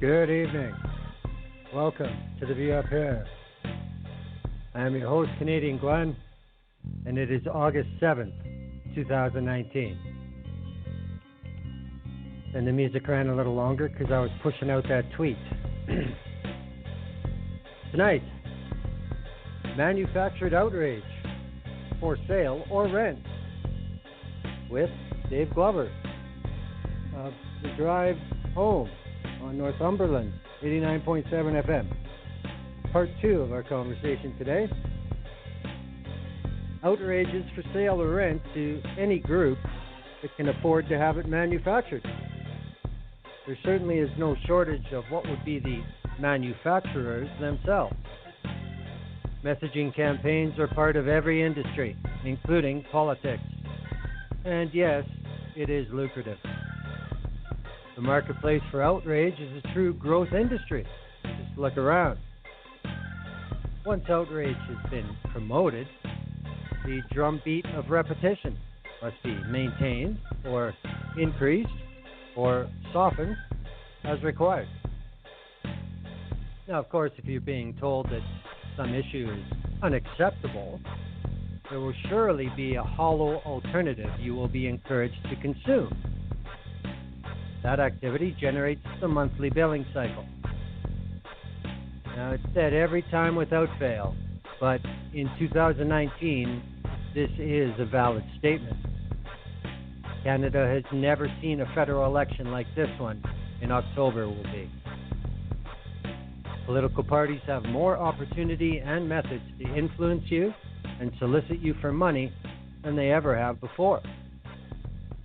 Good evening. Welcome to the View Up Here. I am your host, Canadian Glenn, and it is August 7th, 2019. And the music ran a little longer because I was pushing out that tweet. Tonight, manufactured outrage for sale or rent with Dave Glover of The Drive Home on Northumberland, 89.7 FM. Part 2 of our conversation today. Outrages for sale or rent to any group that can afford to have it manufactured. There certainly is no shortage of what would be the manufacturers themselves. Messaging campaigns are part of every industry, including politics. And yes, it is lucrative. The marketplace for outrage is a true growth industry. Just look around. Once outrage has been promoted, the drumbeat of repetition must be maintained or increased or softened as required. Now, of course, if you're being told that some issue is unacceptable, there will surely be a hollow alternative you will be encouraged to consume. That activity generates the monthly billing cycle. Now, it's said every time without fail, but in 2019, this is a valid statement. Canada has never seen a federal election like this one in October will be. Political parties have more opportunity and methods to influence you and solicit you for money than they ever have before.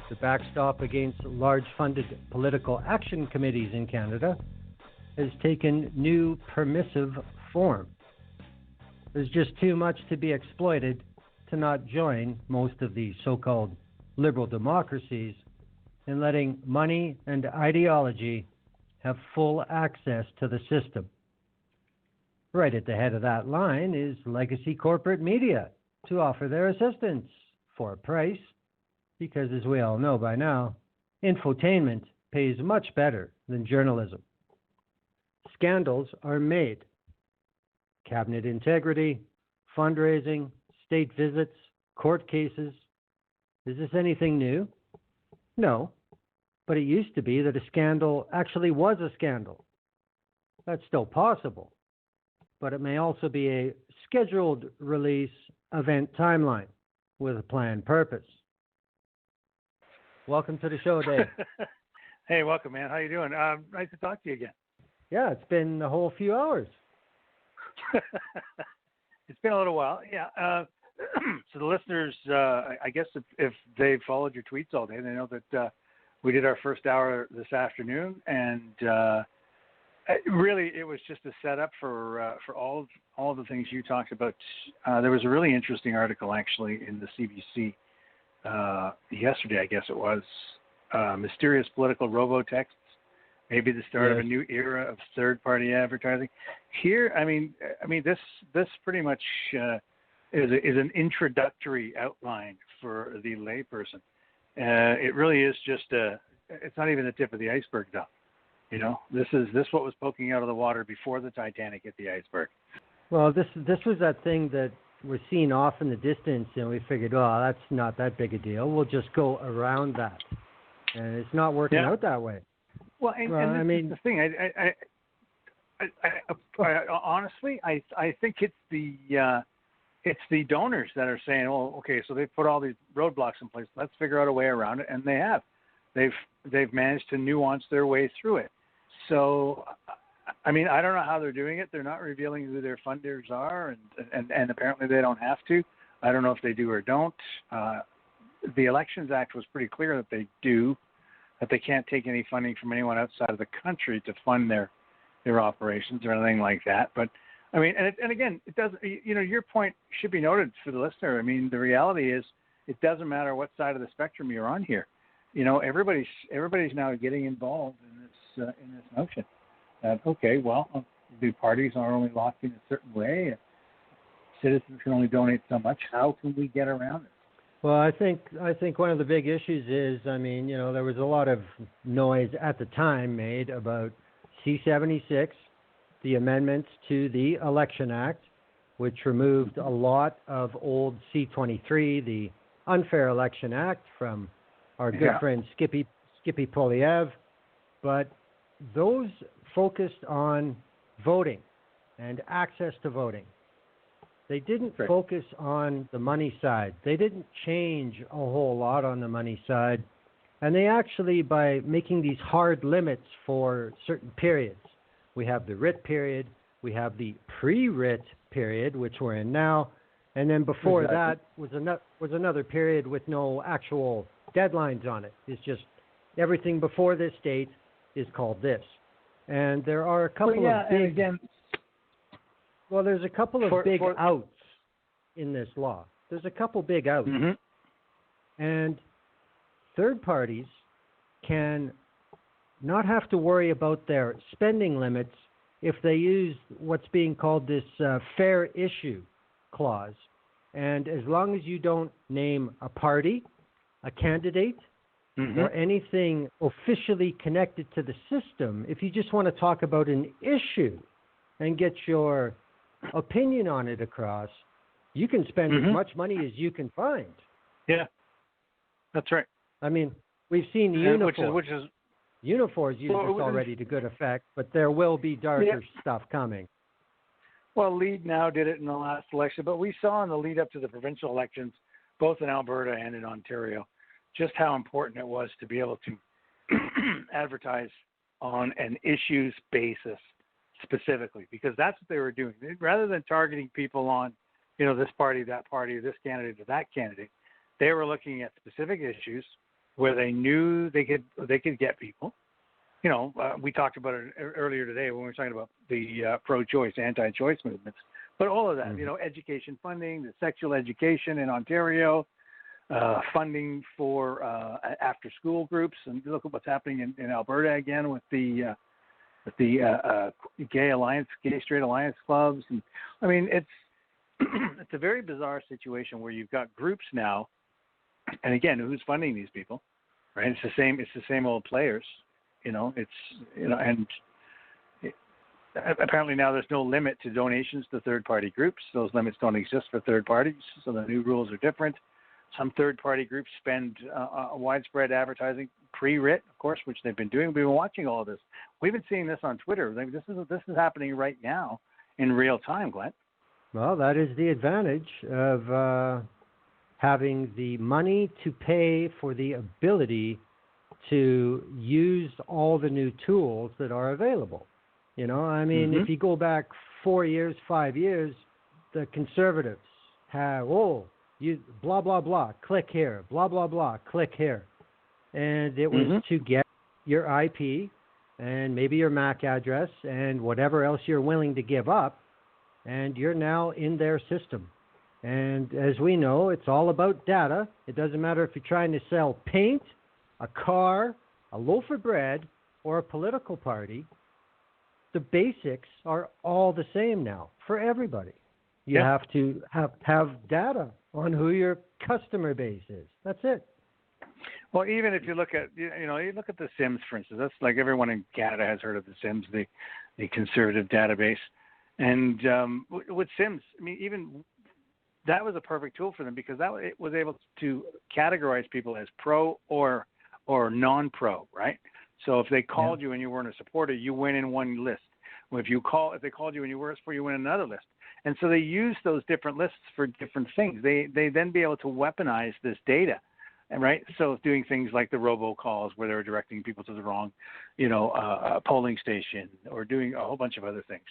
The backstop against large-funded political action committees in Canada has taken new permissive form. There's just too much to be exploited to not join most of the so-called liberal democracies in letting money and ideology have full access to the system. Right at the head of that line is legacy corporate media to offer their assistance for a price, because as we all know by now, infotainment pays much better than journalism. Scandals are made. Cabinet integrity, fundraising, state visits, court cases. Is this anything new? No, but it used to be that a scandal actually was a scandal. That's still possible, but it may also be a scheduled release event timeline with a planned purpose. Welcome to the show, Dave. Hey, welcome, man. How you doing? Nice to talk to you again. Yeah, it's been a whole few hours. It's been a little while, yeah. So the listeners, I guess if they've followed your tweets all day, they know that we did our first hour this afternoon, and really it was just a setup for all of the things you talked about. There was a really interesting article actually in the CBC yesterday, I guess it was, mysterious political robo-texts, maybe the start of a new era of third-party advertising. Here, I mean, this pretty much is an introductory outline for the layperson. It really is just it's not even the tip of the iceberg, though. You know, this what was poking out of the water before the Titanic hit the iceberg. Well, this was that thing that was seen off in the distance, and we figured, oh, that's not that big a deal. We'll just go around that, and it's not working out that way. Well, and I mean, the thing. I honestly, I think it's the donors that are saying, "Oh, okay, so they've put all these roadblocks in place. Let's figure out a way around it," and they have. They've managed to nuance their way through it. So, I mean, I don't know how they're doing it. They're not revealing who their funders are, and apparently they don't have to. I don't know if they do or don't. The Elections Act was pretty clear that they do, that they can't take any funding from anyone outside of the country to fund their operations or anything like that. But I mean, and again, it doesn't. You know, your point should be noted for the listener. I mean, the reality is, it doesn't matter what side of the spectrum you're on here. You know, everybody's now getting involved in this notion. That okay, well, the parties are only locked in a certain way. Citizens can only donate so much. How can we get around it? Well, I think one of the big issues is, I mean, you know, there was a lot of noise at the time made about C-76, the amendments to the Election Act, which removed a lot of old C-23, the Unfair Election Act, from our good friend Skippy Polyev. But those focused on voting and access to voting. They didn't focus on the money side. They didn't change a whole lot on the money side. And they actually, by making these hard limits for certain periods, we have the writ period, we have the pre-writ period, which we're in now, and then before that was another period with no actual deadlines on it. It's just everything before this date is called this. And there are a couple of big... Well, there's a couple of big outs in this law. There's a couple big outs. And third parties can not have to worry about their spending limits if they use what's being called this fair issue clause. And as long as you don't name a party, a candidate, or anything officially connected to the system, if you just want to talk about an issue and get your opinion on it across, you can spend as much money as you can find. Yeah, that's right. I mean, we've seen Unifor. Unifor's used this already to good effect, but there will be darker stuff coming. Well, Lead now did it in the last election, but we saw in the lead up to the provincial elections, both in Alberta and in Ontario, just how important it was to be able to advertise on an issues basis specifically, because that's what they were doing. Rather than targeting people on, this party, or this candidate, or that candidate, they were looking at specific issues where they knew they could get people. We talked about it earlier today when we were talking about the pro-choice, anti-choice movements. But all of that, education funding, the sexual education in Ontario, funding for after-school groups, and look at what's happening in Alberta again with the gay straight alliance clubs. And I mean, it's it's a very bizarre situation where you've got groups now, and again, who's funding these people, right? It's the same old players, and apparently now there's no limit to donations to third-party groups. Those limits don't exist for third parties, so the new rules are different. Some third-party groups spend widespread advertising pre-writ, of course, which they've been doing. We've been watching all of this. We've been seeing this on Twitter. This is happening right now in real time, Glenn. Well, that is the advantage of having the money to pay for the ability to use all the new tools that are available. If you go back 4 years, 5 years, the Conservatives have, you blah, blah, blah, click here, blah, blah, blah, click here. And it was to get your IP and maybe your MAC address and whatever else you're willing to give up, and you're now in their system. And as we know, it's all about data. It doesn't matter if you're trying to sell paint, a car, a loaf of bread, or a political party. The basics are all the same now for everybody. You have to have data on who your customer base is. That's it. Well, even if you look at, you look at the Sims, for instance. That's like everyone in Canada has heard of the Sims, the conservative database. And with Sims, I mean, even that was a perfect tool for them because it was able to categorize people as pro or non-pro, right? So if they called you and you weren't a supporter, you went in one list. If they called you and you were a supporter, you went in another list. And so they use those different lists for different things. They then be able to weaponize this data, right? So doing things like the robocalls where they're directing people to the wrong, polling station, or doing a whole bunch of other things.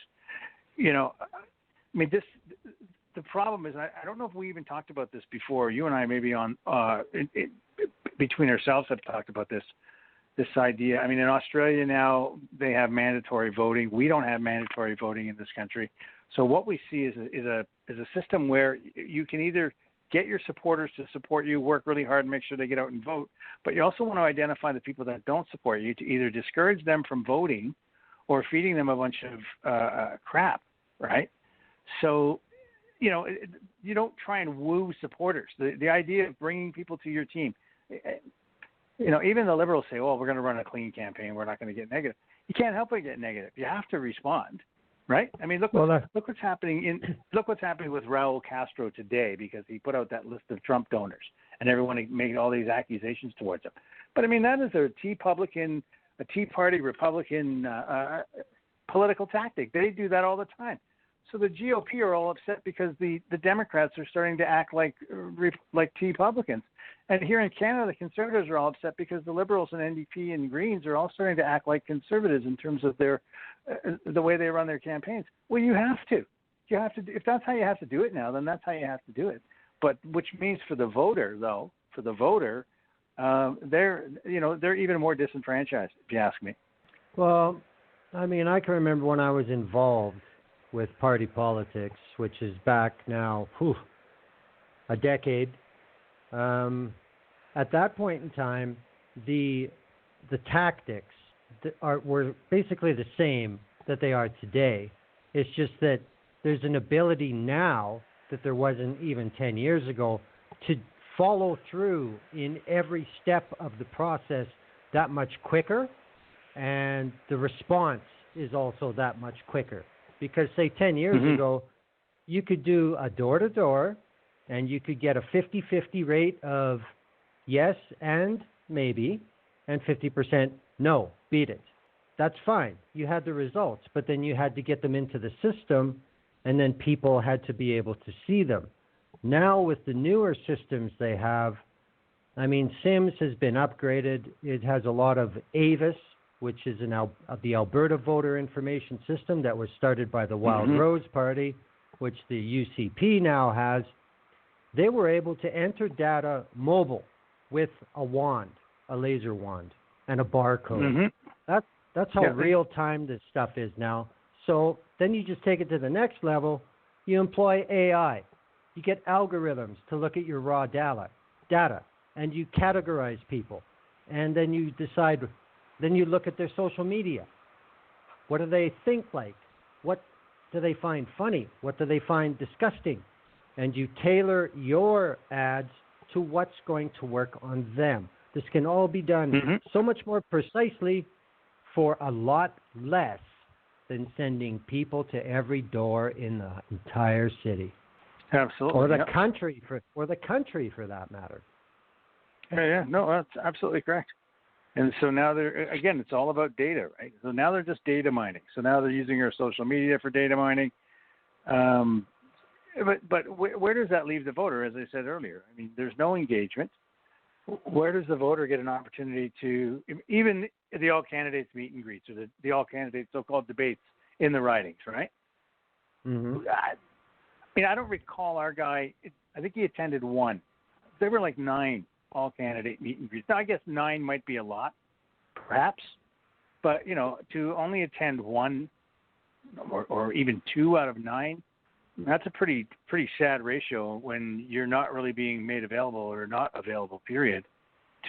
The problem is, I don't know if we even talked about this before. You and I maybe between ourselves have talked about this idea. I mean, in Australia now, they have mandatory voting. We don't have mandatory voting in this country. So what we see is a system where you can either get your supporters to support you, work really hard, and make sure they get out and vote, but you also want to identify the people that don't support you to either discourage them from voting or feeding them a bunch of crap, right? So, you don't try and woo supporters. The idea of bringing people to your team, even the Liberals say, well, we're going to run a clean campaign. We're not going to get negative. you can't help but get negative. You have to respond, right? I mean, look what's happening with Raul Castro today, because he put out that list of Trump donors, and everyone made all these accusations towards him. But I mean, that is a Tea Party Republican political tactic. They do that all the time. So the GOP are all upset because the Democrats are starting to act like Tea Republicans. And here in Canada, the Conservatives are all upset because the Liberals and NDP and Greens are all starting to act like Conservatives in terms of their the way they run their campaigns. Well, you have to. If that's how you have to do it now, then that's how you have to do it. But which means for the voter, they're even more disenfranchised, if you ask me. Well, I mean, I can remember when I was involved with party politics, which is back now a decade. At that point in time, the tactics were basically the same that they are today. It's just that there's an ability now that there wasn't even 10 years ago to follow through in every step of the process that much quicker, and the response is also that much quicker. Because, say, 10 years ago, you could do a door-to-door, and you could get a 50-50 rate of yes and maybe, and 50% no, beat it. That's fine. You had the results, but then you had to get them into the system, and then people had to be able to see them. Now, with the newer systems they have, I mean, SIMS has been upgraded. It has a lot of AVIS, which is the Alberta Voter Information System that was started by the Wild Rose Party, which the UCP now has. They were able to enter data mobile with a wand, a laser wand, and a barcode. That's how real-time this stuff is now. So then you just take it to the next level. You employ AI. You get algorithms to look at your raw data, and you categorize people. And then you decide, then you look at their social media. What do they think like? What do they find funny? What do they find disgusting? And you tailor your ads to what's going to work on them. This can all be done so much more precisely for a lot less than sending people to every door in the entire city. Absolutely. Or the country for that matter. No, that's absolutely correct. And so now it's all about data, right? So now they're just data mining. So now they're using our social media for data mining. But where does that leave the voter? As I said earlier, I mean, there's no engagement. Where does the voter get an opportunity to, even the all candidates meet and greets, or the all candidates so-called debates in the ridings, right? I mean, I don't recall our guy. I think he attended one. There were like 9 all candidate meet and greets. Now, I guess 9 might be a lot, perhaps, but to only attend 1 or even 2 out of 9. That's a pretty sad ratio when you're not really being made available or not available, period,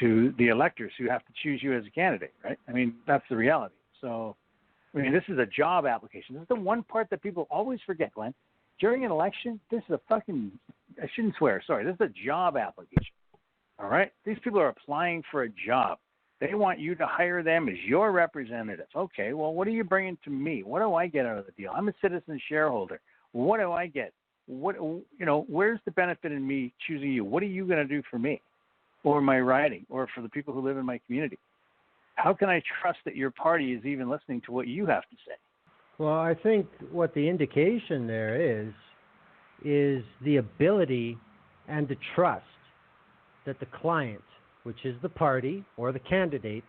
to the electors who have to choose you as a candidate, right? I mean, that's the reality. So, I mean, this is a job application. This is the one part that people always forget, Glenn. During an election, this is I shouldn't swear, sorry, this is a job application, all right? These people are applying for a job. They want you to hire them as your representative. Okay, well, what are you bringing to me? What do I get out of the deal? I'm a citizen shareholder. What do I get? Where's the benefit in me choosing you? What are you going to do for me or my riding or for the people who live in my community? How can I trust that your party is even listening to what you have to say? Well, I think what the indication there is the ability and the trust that the client, which is the party or the candidate,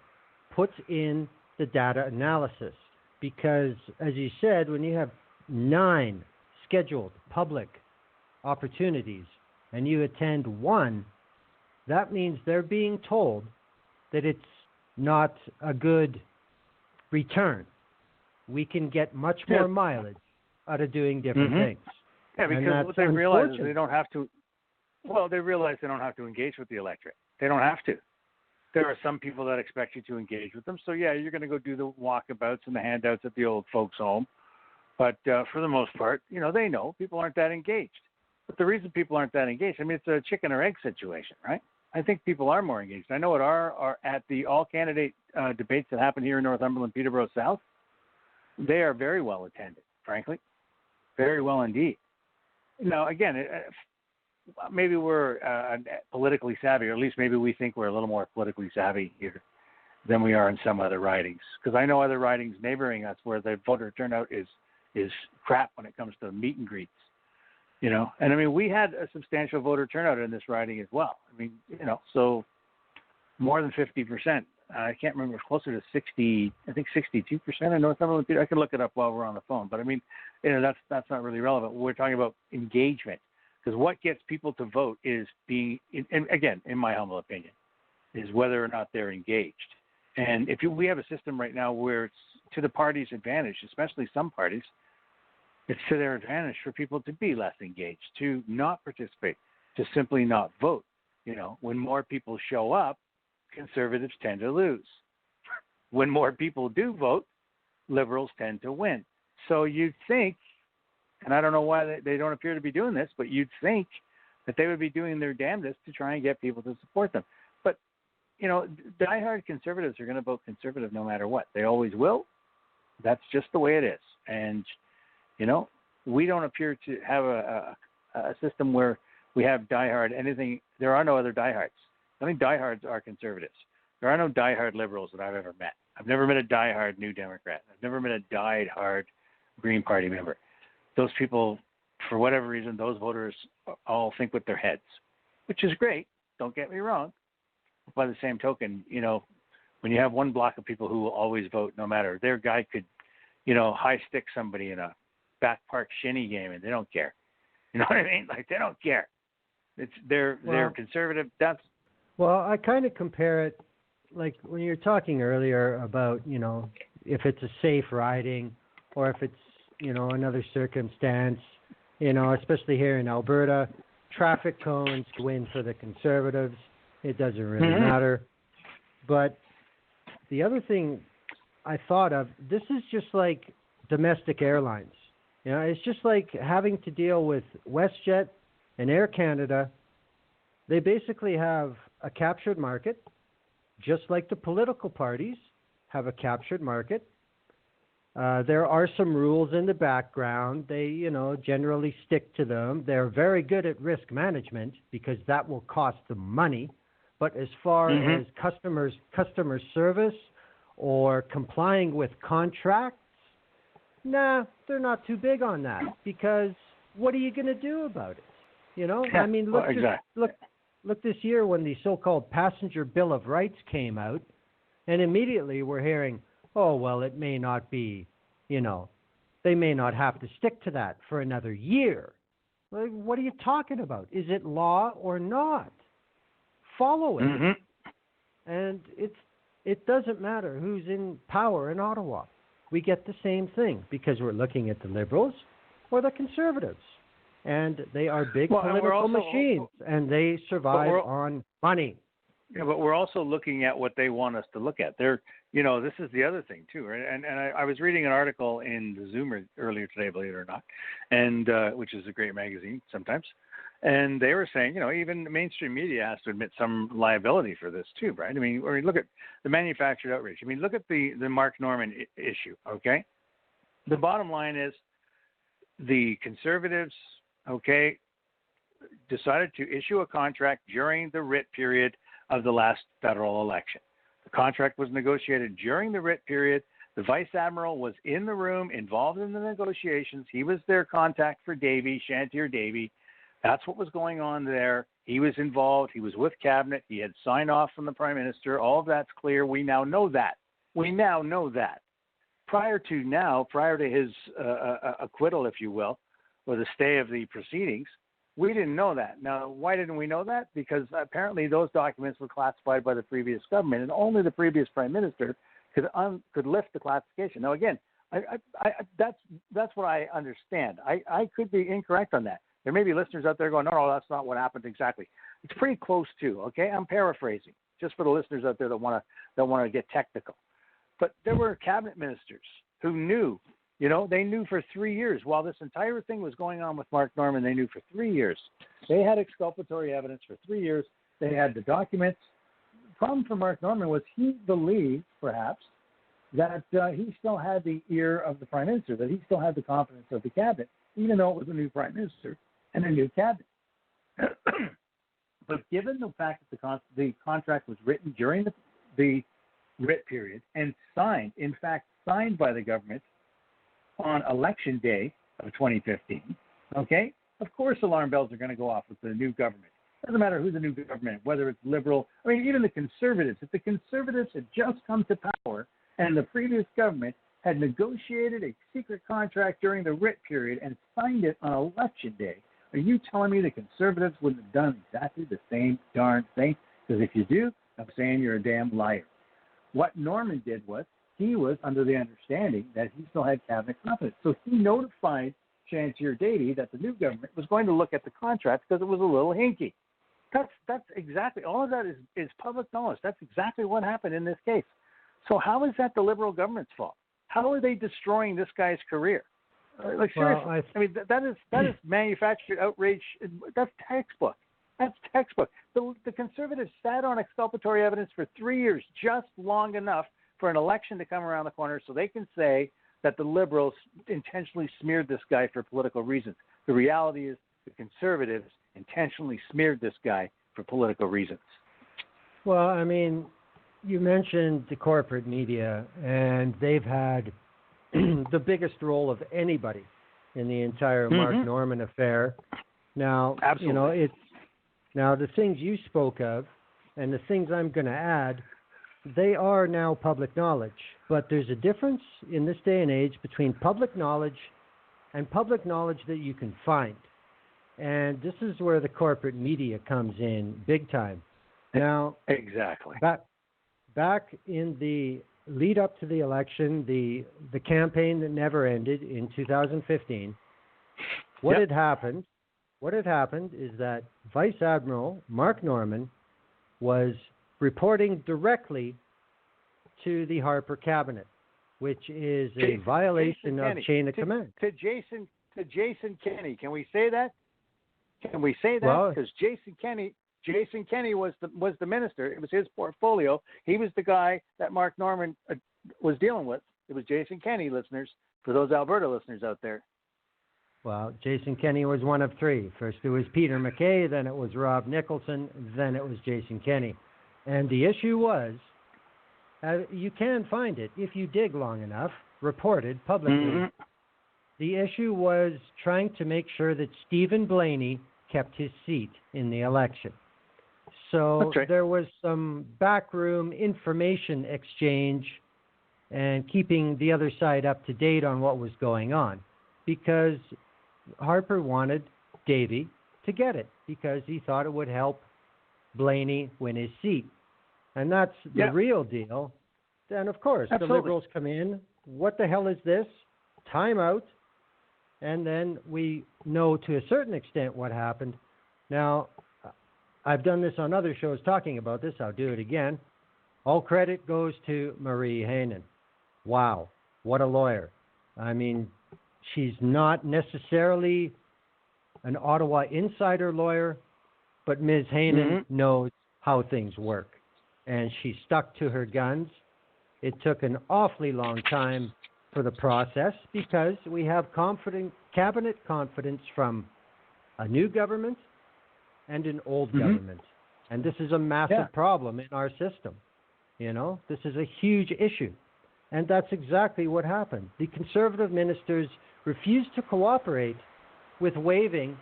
puts in the data analysis. Because, as you said, when you have 9 scheduled public opportunities and you attend 1, that means they're being told that it's not a good return. We can get much more mileage out of doing different things. Yeah, because what they realize is they don't have to. Well, they realize they don't have to engage with the electorate. They don't have to. There are some people that expect you to engage with them. So yeah, you're going to go do the walkabouts and the handouts at the old folks' home. But for the most part, they know people aren't that engaged. But the reason people aren't that engaged, I mean, it's a chicken or egg situation, right? I think people are more engaged. I know at the all-candidate debates that happen here in Northumberland, Peterborough South, they are very well attended, frankly. Very well indeed. Now, again, maybe we're politically savvy, or at least maybe we think we're a little more politically savvy here than we are in some other ridings. Because I know other ridings neighboring us where the voter turnout is crap when it comes to meet and greets. You know, and I mean, we had a substantial voter turnout in this riding as well. I mean, you know, so more than 50%. I can't remember, it's closer to 60, I think 62% in Northumberland. I can look it up while we're on the phone, but I mean, you know, that's not really relevant. We're talking about engagement, because what gets people to vote is being, and again, in my humble opinion, is whether or not they're engaged. And we have a system right now where it's to the party's advantage, especially some parties, it's to their advantage for people to be less engaged, to not participate, to simply not vote. You know, when more people show up, conservatives tend to lose. When more people do vote, liberals tend to win. So you'd think, and I don't know why they don't appear to be doing this, but you'd think that they would be doing their damnedest to try and get people to support them. But, you know, diehard conservatives are going to vote conservative no matter what. They always will. That's just the way it is. And, you know, we don't appear to have a system where we have diehard anything. There are no other diehards. I think diehards are conservatives. There are no diehard liberals that I've ever met. I've never met a diehard New Democrat. I've never met a diehard Green Party member. Those people, for whatever reason, those voters all think with their heads, which is great. Don't get me wrong. By the same token, you know, when you have one block of people who will always vote no matter, their guy could, you know, high stick somebody in a back park shinny game and they don't care. You know what I mean? Like, they don't care. They're conservative. Well, I kind of compare it, like when you were talking earlier about, you know, if it's a safe riding or if it's, you know, another circumstance, you know, especially here in Alberta, traffic cones win for the Conservatives. It doesn't really matter. But the other thing I thought of, this is just like domestic airlines. You know, it's just like having to deal with WestJet and Air Canada. They basically have a captured market, just like the political parties have a captured market. There are some rules in the background. They, you know, generally stick to them. They're very good at risk management because that will cost them money. But as far as customer service or complying with contracts, nah, they're not too big on that because what are you going to do about it? You know, I mean, look this year when the so-called Passenger Bill of Rights came out, and immediately we're hearing, oh, well, it may not be, you know, they may not have to stick to that for another year. Like, what are you talking about? Is it law or not? Follow it. And it doesn't matter who's in power in Ottawa. We get the same thing because we're looking at the Liberals or the Conservatives. And they are big political machines, and they survive on money. Yeah, but we're also looking at what they want us to look at. They're, you know, this is the other thing too, right? And I was reading an article in the Zoomer earlier today, believe it or not, and which is a great magazine sometimes. And they were saying, you know, even the mainstream media has to admit some liability for this too, right? I mean, look at the manufactured outrage. I mean, look at the Mark Norman issue, okay? The bottom line is the Conservatives, okay, decided to issue a contract during the writ period of the last federal election. The contract was negotiated during the writ period. The Vice Admiral was in the room, involved in the negotiations. He was their contact for Davey, Chantier Davey. That's what was going on there. He was involved. He was with Cabinet. He had signed off from the Prime Minister. All of that's clear. We now know that. Prior to his acquittal, if you will, or the stay of the proceedings, we didn't know that. Now, why didn't we know that? Because apparently those documents were classified by the previous government, and only the previous Prime Minister could lift the classification. Now, again, that's what I understand. I could be incorrect on that. There may be listeners out there going, no, that's not what happened exactly. It's pretty close to, okay? I'm paraphrasing, just for the listeners out there that want to get technical. But there were cabinet ministers who knew, you know, they knew for 3 years. While this entire thing was going on with Mark Norman, they knew for 3 years. They had exculpatory evidence for 3 years They had the documents. The problem for Mark Norman was he believed, perhaps, that he still had the ear of the Prime Minister, that he still had the confidence of the cabinet, even though it was a new Prime Minister and a new cabinet. But given the fact that the contract was written during the writ period and signed, in fact, signed by the government on election day of 2015, okay, of course alarm bells are going to go off with the new government. Doesn't matter who the new government, whether it's liberal, I mean, even the Conservatives. If the Conservatives had just come to power and the previous government had negotiated a secret contract during the writ period and signed it on election day, are you telling me the Conservatives wouldn't have done exactly the same darn thing? Because if you do, I'm saying you're a damn liar. What Norman did was he was under the understanding that he still had cabinet confidence. So he notified Chancellor Davey that the new government was going to look at the contract because it was a little hinky. That's exactly, all of that is public knowledge. That's exactly what happened in this case. So how is that the Liberal government's fault? How are they destroying this guy's career? Like, seriously, Well, I mean, that is manufactured outrage. That's textbook. That's textbook. The Conservatives sat on exculpatory evidence for 3 years, just long enough for an election to come around the corner so they can say that the Liberals intentionally smeared this guy for political reasons. The reality is the Conservatives intentionally smeared this guy for political reasons. Well, I mean, you mentioned the corporate media, and they've had the biggest role of anybody in the entire Mark Norman affair. Now, Absolutely. Now the things you spoke of and the things I'm going to add, they are now public knowledge. But there's a difference in this day and age between public knowledge and public knowledge that you can find. And this is where the corporate media comes in big time. Now, exactly. Back in the lead up to the election, the campaign that never ended in 2015, what had happened is that Vice Admiral Mark Norman was reporting directly to the Harper cabinet, which is a violation of chain of command. To Jason Kenney. Can we say that? Can we say that? Because Jason Kenney was the minister. It was his portfolio. He was the guy that Mark Norman was dealing with. It was Jason Kenney, listeners, for those Alberta listeners out there. Well, Jason Kenney was one of three. First it was Peter MacKay, then it was Rob Nicholson, then it was Jason Kenney. And the issue was, you can find it if you dig long enough, reported publicly. The issue was trying to make sure that Stephen Blaney kept his seat in the election. So there was some backroom information exchange and keeping the other side up to date on what was going on, because Harper wanted Davey to get it because he thought it would help Blaney win his seat. And that's the real deal. Then, of course, the Liberals come in. What the hell is this? Time out. And then we know to a certain extent what happened. Now, I've done this on other shows talking about this. I'll do it again. All credit goes to Marie Henein. Wow, what a lawyer. I mean, she's not necessarily an Ottawa insider lawyer, but Ms. Henein knows how things work. And she stuck to her guns. It took an awfully long time for the process because we have cabinet confidence from a new government and an old government. And this is a massive problem in our system. You know, this is a huge issue. And that's exactly what happened. The Conservative ministers refused to cooperate with waiving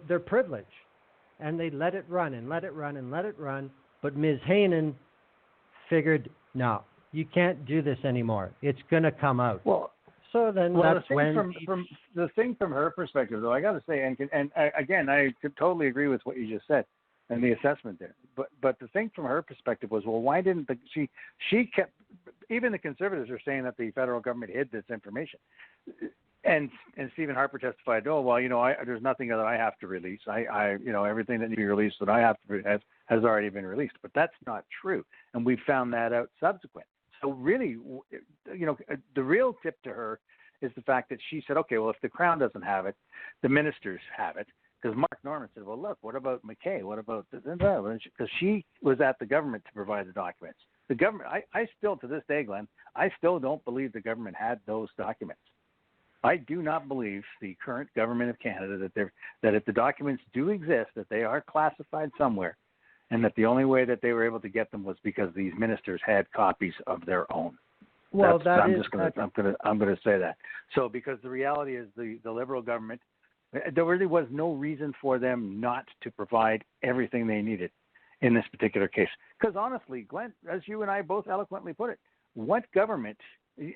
their privilege. And they let it run and let it run and let it run. But Ms. Henein figured, no, you can't do this anymore. It's going to come out. So then that's when... From the thing from her perspective, though, I got to say, and again, I could totally agree with what you just said and the assessment there. But the thing from her perspective was, well, why didn't she kept... Even the Conservatives are saying that the federal government hid this information. And Stephen Harper testified, oh, well, there's nothing that I have to release. Everything that needs to be released that I have to has already been released. But that's not true. And we found that out subsequent. So really, the real tip to her is the fact that she said, okay, well, if the Crown doesn't have it, the ministers have it. Because Mark Norman said, well, look, what about McKay? What about this and that? Because she was at the government to provide the documents. The government, I still, to this day, Glenn, I still don't believe the government had those documents. I do not believe the current government of Canada that if the documents do exist, that they are classified somewhere, and that the only way that they were able to get them was because these ministers had copies of their own. Well, I'm going to say that. So because the reality is the Liberal government, there really was no reason for them not to provide everything they needed in this particular case. Because honestly, Glenn, as you and I both eloquently put it, what government,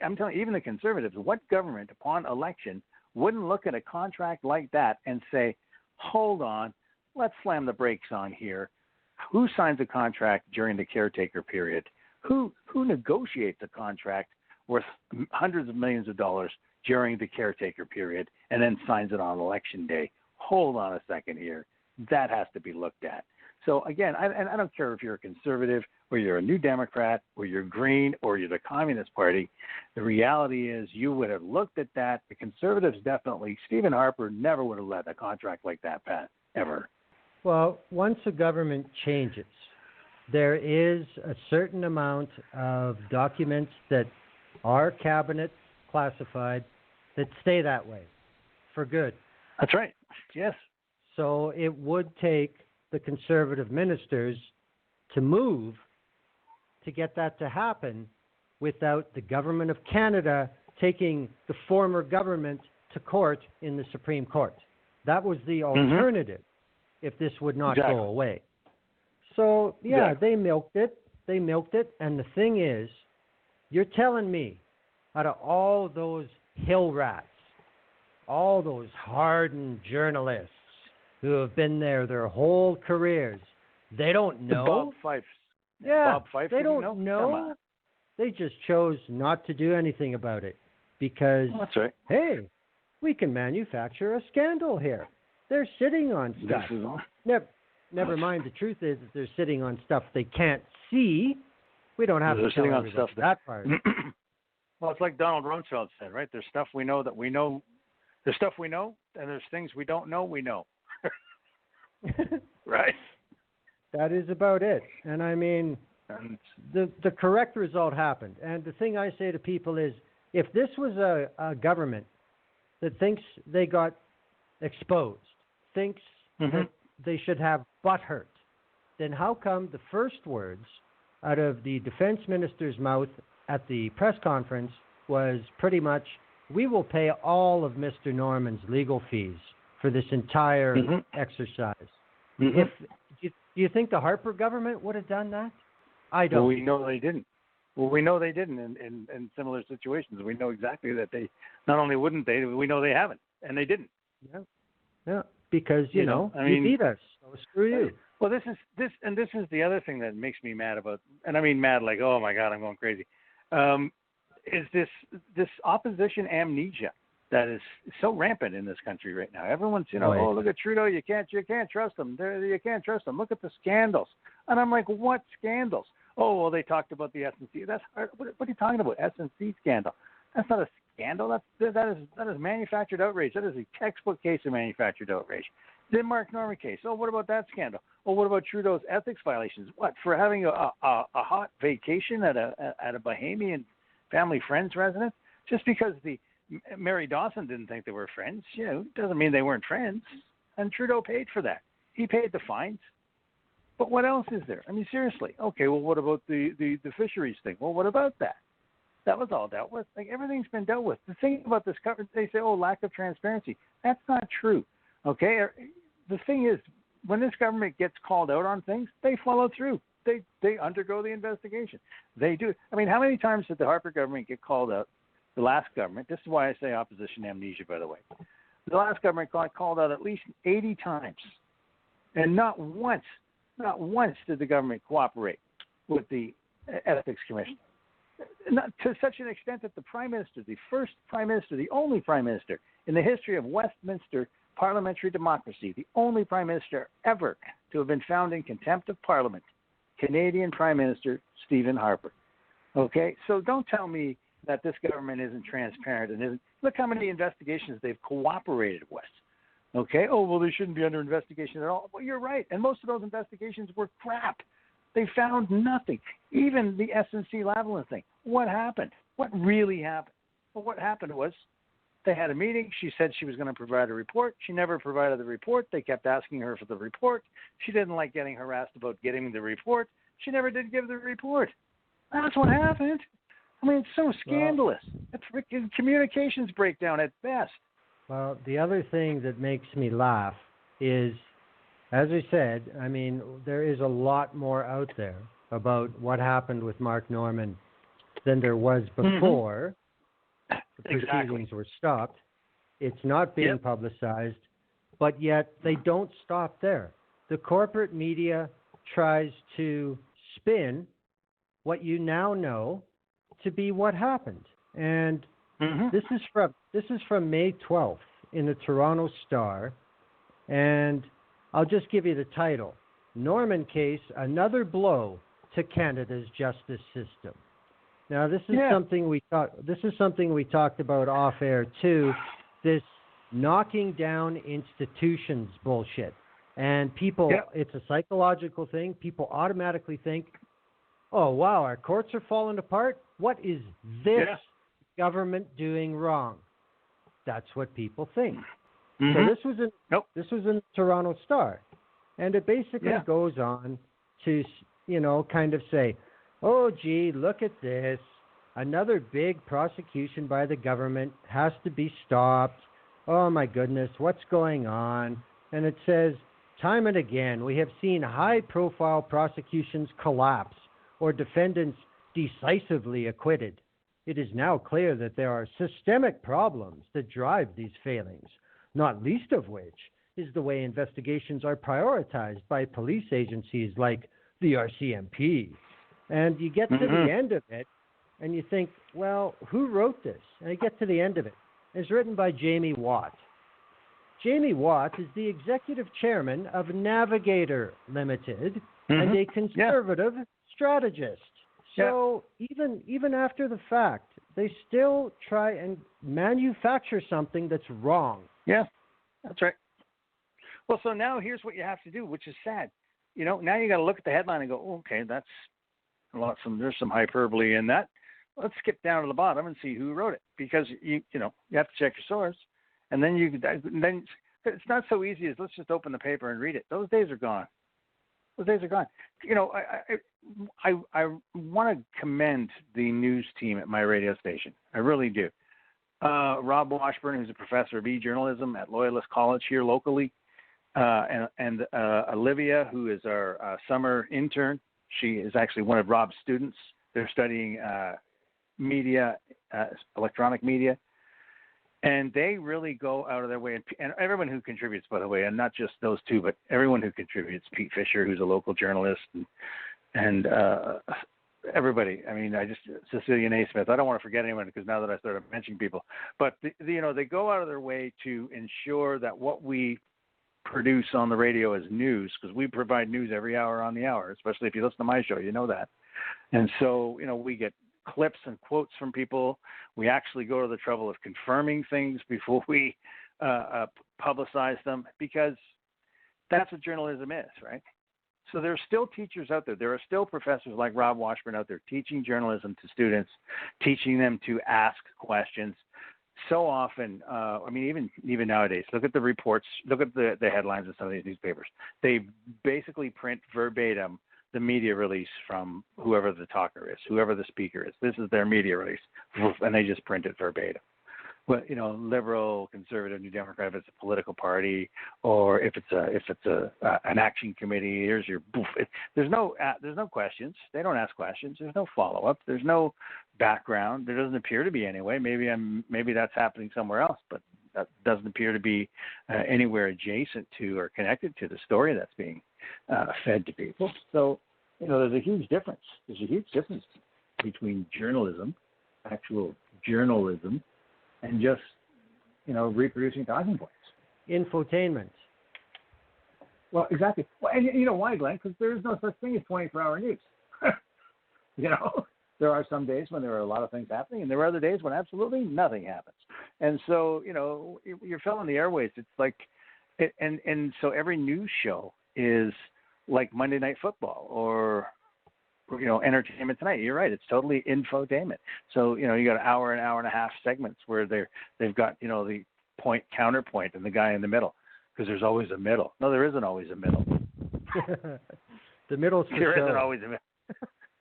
I'm telling you, even the Conservatives, what government upon election wouldn't look at a contract like that and say, hold on, let's slam the brakes on here. Who signs a contract during the caretaker period? Who negotiates a contract worth hundreds of millions of dollars during the caretaker period and then signs it on election day? Hold on a second here. That has to be looked at. So again, I don't care if you're a conservative or you're a New Democrat or you're Green or you're the Communist Party. The reality is you would have looked at that. The Conservatives definitely, Stephen Harper never would have let a contract like that pass, ever. Well, once a government changes, there is a certain amount of documents that are cabinet classified that stay that way for good. That's right. Yes. So it would take the Conservative ministers to move to get that to happen without the government of Canada taking the former government to court in the Supreme Court. That was the alternative if this would not go away. So, yeah, they milked it. They milked it. And the thing is, you're telling me out of all those hill rats, all those hardened journalists who have been there their whole careers, they don't know. Bob Fife, they don't know. They just chose not to do anything about it because, that's right. Hey, we can manufacture a scandal here. They're sitting on stuff. Never mind, the truth is that they're sitting on stuff they can't see. We don't have to tell everybody that part. Well, it's like Donald Rumsfeld said, right? There's stuff we know that we know. There's stuff we know, and there's things we don't know we know. Right. That is about it. And I mean, the correct result happened. And the thing I say to people is, if this was a government that thinks they got exposed, thinks that they should have butt hurt, then how come the first words out of the defense minister's mouth at the press conference was pretty much, we will pay all of Mr. Norman's legal fees for this entire exercise. Do you think the Harper government would have done that? I don't. Well, we know they didn't. In similar situations. We know exactly that they not only wouldn't they, we know they haven't, and they didn't. Yeah. Because you know you beat us, so screw you. Well, this is the other thing that makes me mad about, and I mean mad like, oh my God, I'm going crazy. Is this opposition amnesia that is so rampant in this country right now? Everyone's, oh, look at Trudeau, you can't trust them. You can't trust them. Look at the scandals. And I'm like, what scandals? Oh, well, they talked about the SNC. What are you talking about? SNC scandal. That's not a scandal. That is manufactured outrage. That is a textbook case of manufactured outrage. The Mark Norman case. Oh, what about that scandal? Oh, what about Trudeau's ethics violations? What, for having a hot vacation at a Bahamian family friend's residence? Just because Mary Dawson didn't think they were friends, doesn't mean they weren't friends. And Trudeau paid for that. He paid the fines. But what else is there? I mean, seriously. Okay, well, what about the fisheries thing? Well, what about that? That was all dealt with. Like, everything's been dealt with. The thing about this government, they say, oh, lack of transparency. That's not true. Okay? The thing is, when this government gets called out on things, they follow through. They undergo the investigation. They do. I mean, how many times did the Harper government get called out? The last government, this is why I say opposition amnesia, by the way. The last government got called out at least 80 times. And not once did the government cooperate with the Ethics Commission. Not to such an extent that the Prime Minister, the first Prime Minister, the only Prime Minister in the history of Westminster parliamentary democracy, the only Prime Minister ever to have been found in contempt of Parliament, Canadian Prime Minister Stephen Harper. Okay? So don't tell me that this government isn't transparent and isn't. Look how many investigations they've cooperated with. Okay. Oh, well, they shouldn't be under investigation at all. Well, you're right. And most of those investigations were crap. They found nothing. Even the SNC-Lavalin thing. What happened? What really happened? Well, what happened was they had a meeting. She said she was going to provide a report. She never provided the report. They kept asking her for the report. She didn't like getting harassed about getting the report. She never did give the report. That's what happened. I mean, it's so scandalous. It's freaking communications breakdown at best. Well, the other thing that makes me laugh is, as I said, I mean, there is a lot more out there about what happened with Mark Norman than there was before the proceedings were stopped. It's not being publicized, but yet they don't stop there. The corporate media tries to spin what you now know to be what happened. And this is from May 12th in the Toronto Star, and I'll just give you the title: Norman Case, Another Blow to Canada's Justice System. Now, this is something we talked about off air too. This knocking down institutions bullshit, and people. It's a psychological thing. People automatically think, "Oh wow, our courts are falling apart. What is this government doing wrong?" That's what people think. So this was in the Toronto Star, and it basically goes on to, kind of say, "Oh, gee, look at this. Another big prosecution by the government has to be stopped. Oh, my goodness, what's going on?" And it says, "Time and again, we have seen high-profile prosecutions collapse or defendants decisively acquitted. It is now clear that there are systemic problems that drive these failings, not least of which is the way investigations are prioritized by police agencies like the RCMP." And you get to the end of it, and you think, well, who wrote this? And you get to the end of it. It's written by Jamie Watt. Jamie Watt is the executive chairman of Navigator Limited and a conservative strategist. So even after the fact, they still try and manufacture something that's wrong. Yeah, that's right. Well, so now here's what you have to do, which is sad. Now you got to look at the headline and go, okay, that's there's some hyperbole in that. Let's skip down to the bottom and see who wrote it, because you have to check your source, and then it's not so easy as let's just open the paper and read it. Those days are gone. I want to commend the news team at my radio station. I really do. Rob Washburn, who's a professor of e-journalism at Loyalist College here locally, and Olivia, who is our summer intern. She is actually one of Rob's students. They're studying media, electronic media. And they really go out of their way, and everyone who contributes, by the way, and not just those two, but everyone who contributes, Pete Fisher, who's a local journalist, and everybody. I mean, Cecilia Naismith. I don't want to forget anyone, because now that I started mentioning people, but they go out of their way to ensure that what we produce on the radio is news, because we provide news every hour on the hour, especially if you listen to my show, you know that. And so, we get clips and quotes from people. We actually go to the trouble of confirming things before we publicize them, because that's what journalism is, right? So there are still teachers out there. There are still professors like Rob Washburn out there teaching journalism to students, teaching them to ask questions. So often, even nowadays, look at the reports, look at the headlines of some of these newspapers. They basically print verbatim the media release from whoever the talker is, whoever the speaker is. This is their media release, and they just print it verbatim. Well, liberal, conservative, New Democrat, if it's a political party, or if it's an action committee, here's your boof. There's no questions. They don't ask questions. There's no follow up. There's no background. There doesn't appear to be anyway. Maybe that's happening somewhere else, but that doesn't appear to be anywhere adjacent to or connected to the story that's being fed to people. So there's a huge difference. There's a huge difference between journalism, actual journalism, and just, reproducing talking points. Infotainment. Well, exactly. Well, and you know why, Glenn? Because there is no such thing as 24-hour news. There are some days when there are a lot of things happening, and there are other days when absolutely nothing happens. And so, you're filling the airways. It's like, And so every news show is like Monday Night Football or Entertainment Tonight. You're right. It's totally infotainment. So you got an hour and a half segments where they've got the point counterpoint and the guy in the middle, because there's always a middle. No, there isn't always a middle. The middle's for There show. isn't always a middle.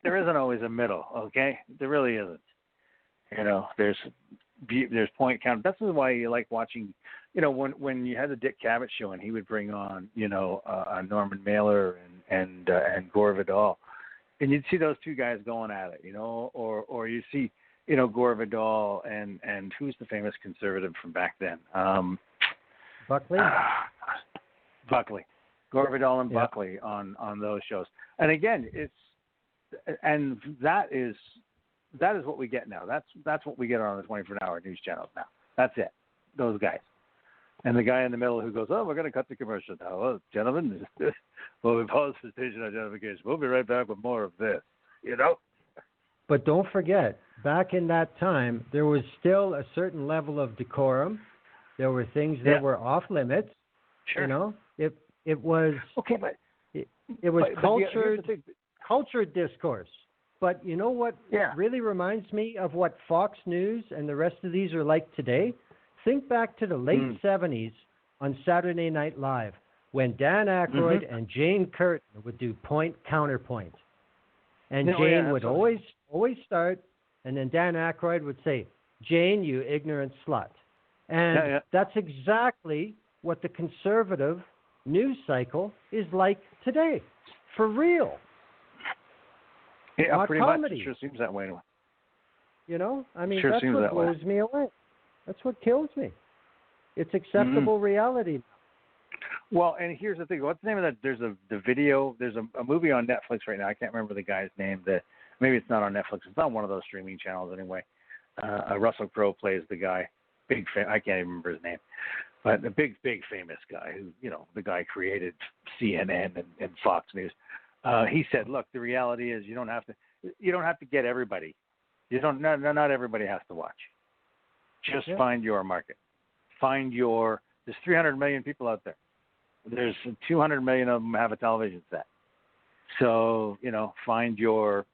There isn't always a middle. Okay, there really isn't. There's point count. That's why you like watching. When you had the Dick Cavett show and he would bring on Norman Mailer and Gore Vidal, and you'd see those two guys going at it, or you see Gore Vidal and who's the famous conservative from back then? Buckley. Buckley, Gore Vidal and Buckley on those shows. And again, that is what we get now. That's what we get on the 24-hour news channels now. That's it. Those guys. And the guy in the middle who goes, we're going to cut the commercial now. Well, gentlemen, well, we paused for station identification. We'll be right back with more of this, But don't forget, back in that time, there was still a certain level of decorum. There were things that were off limits. Sure. It was okay, but it was cultured discourse. But you know what really reminds me of what Fox News and the rest of these are like today? Think back to the late 70s on Saturday Night Live when Dan Aykroyd and Jane Curtin would do point counterpoint. And Jane would always start, and then Dan Aykroyd would say, "Jane, you ignorant slut." And that's exactly what the conservative news cycle is like today. For real. Yeah, not pretty comedy. much. It sure seems that way. Sure, that's what blows me away. That's what kills me. It's acceptable reality. Well, and here's the thing. What's the name of that? There's a movie on Netflix right now. I can't remember the guy's name. Maybe it's not on Netflix. It's not one of those streaming channels anyway. Russell Crowe plays the guy. I can't even remember his name. But the big famous guy who, the guy created CNN and Fox News. He said, "Look, the reality is you don't have to get everybody. Not everybody has to watch. Just find your market. There's 300 million people out there. There's 200 million of them have a television set. So, find your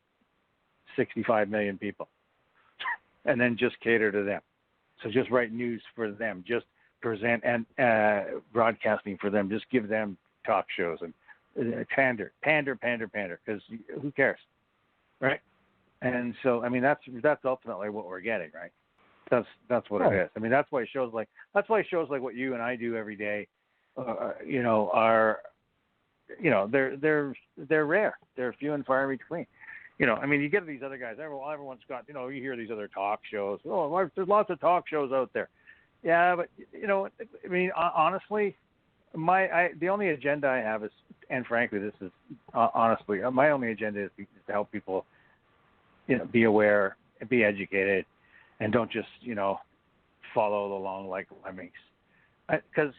65 million people and then just cater to them. So just write news for them, just present and broadcasting for them. Just give them talk shows and pander, because who cares, right? And so, that's ultimately what we're getting, right? That's what it is. That's why shows like what you and I do every day, are they're rare. They're few and far between. You get these other guys. Everyone's got. You hear these other talk shows. Oh, there's lots of talk shows out there. Yeah, but honestly, the only agenda I have is, and frankly, this is honestly my only agenda is to help people, be aware, be educated, and don't just follow along like lemmings. Because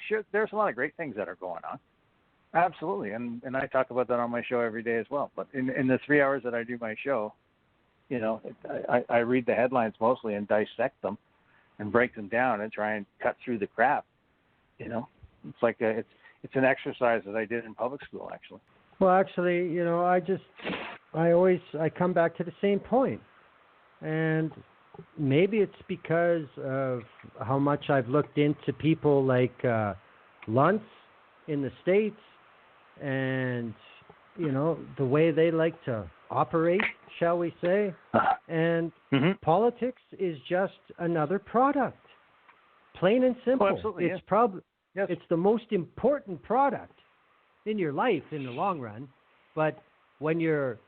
sure, there's a lot of great things that are going on. Absolutely, and I talk about that on my show every day as well. But in the 3 hours that I do my show, I read the headlines mostly and dissect them, and break them down and try and cut through the crap. It's like it's an exercise that I did in public school, actually. Well, actually, I come back to the same point, and maybe it's because of how much I've looked into people like Luntz in the States, and the way they like to operate, shall we say, and politics is just another product, plain and simple. Oh, absolutely, it's it's the most important product in your life in the long run, but when you're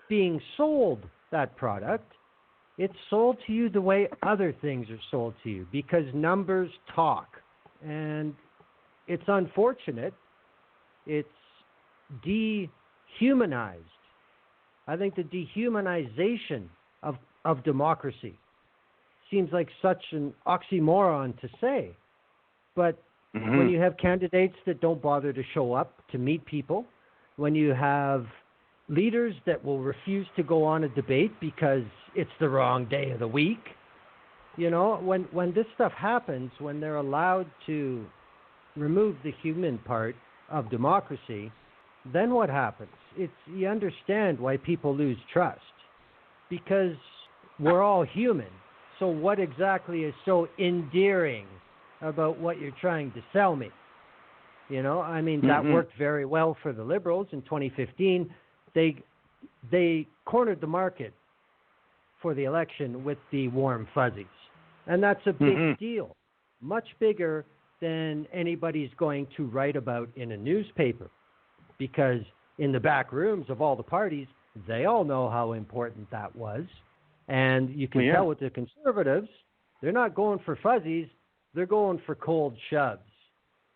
being sold that product, it's sold to you the way other things are sold to you, because numbers talk. And it's unfortunate. It's dehumanized. I think the dehumanization of democracy seems like such an oxymoron to say. But when you have candidates that don't bother to show up to meet people, when you have leaders that will refuse to go on a debate because it's the wrong day of the week, when this stuff happens, when they're allowed to remove the human part of democracy, then what happens? You understand why people lose trust, because we're all human. So what exactly is so endearing about what you're trying to sell me? You know, I mean, that worked very well for the Liberals in 2015. They cornered the market for the election with the warm fuzzies. And that's a big deal, much bigger than anybody's going to write about in a newspaper, because in the back rooms of all the parties, they all know how important that was. And you can tell with the Conservatives, they're not going for fuzzies, they're going for cold shoves.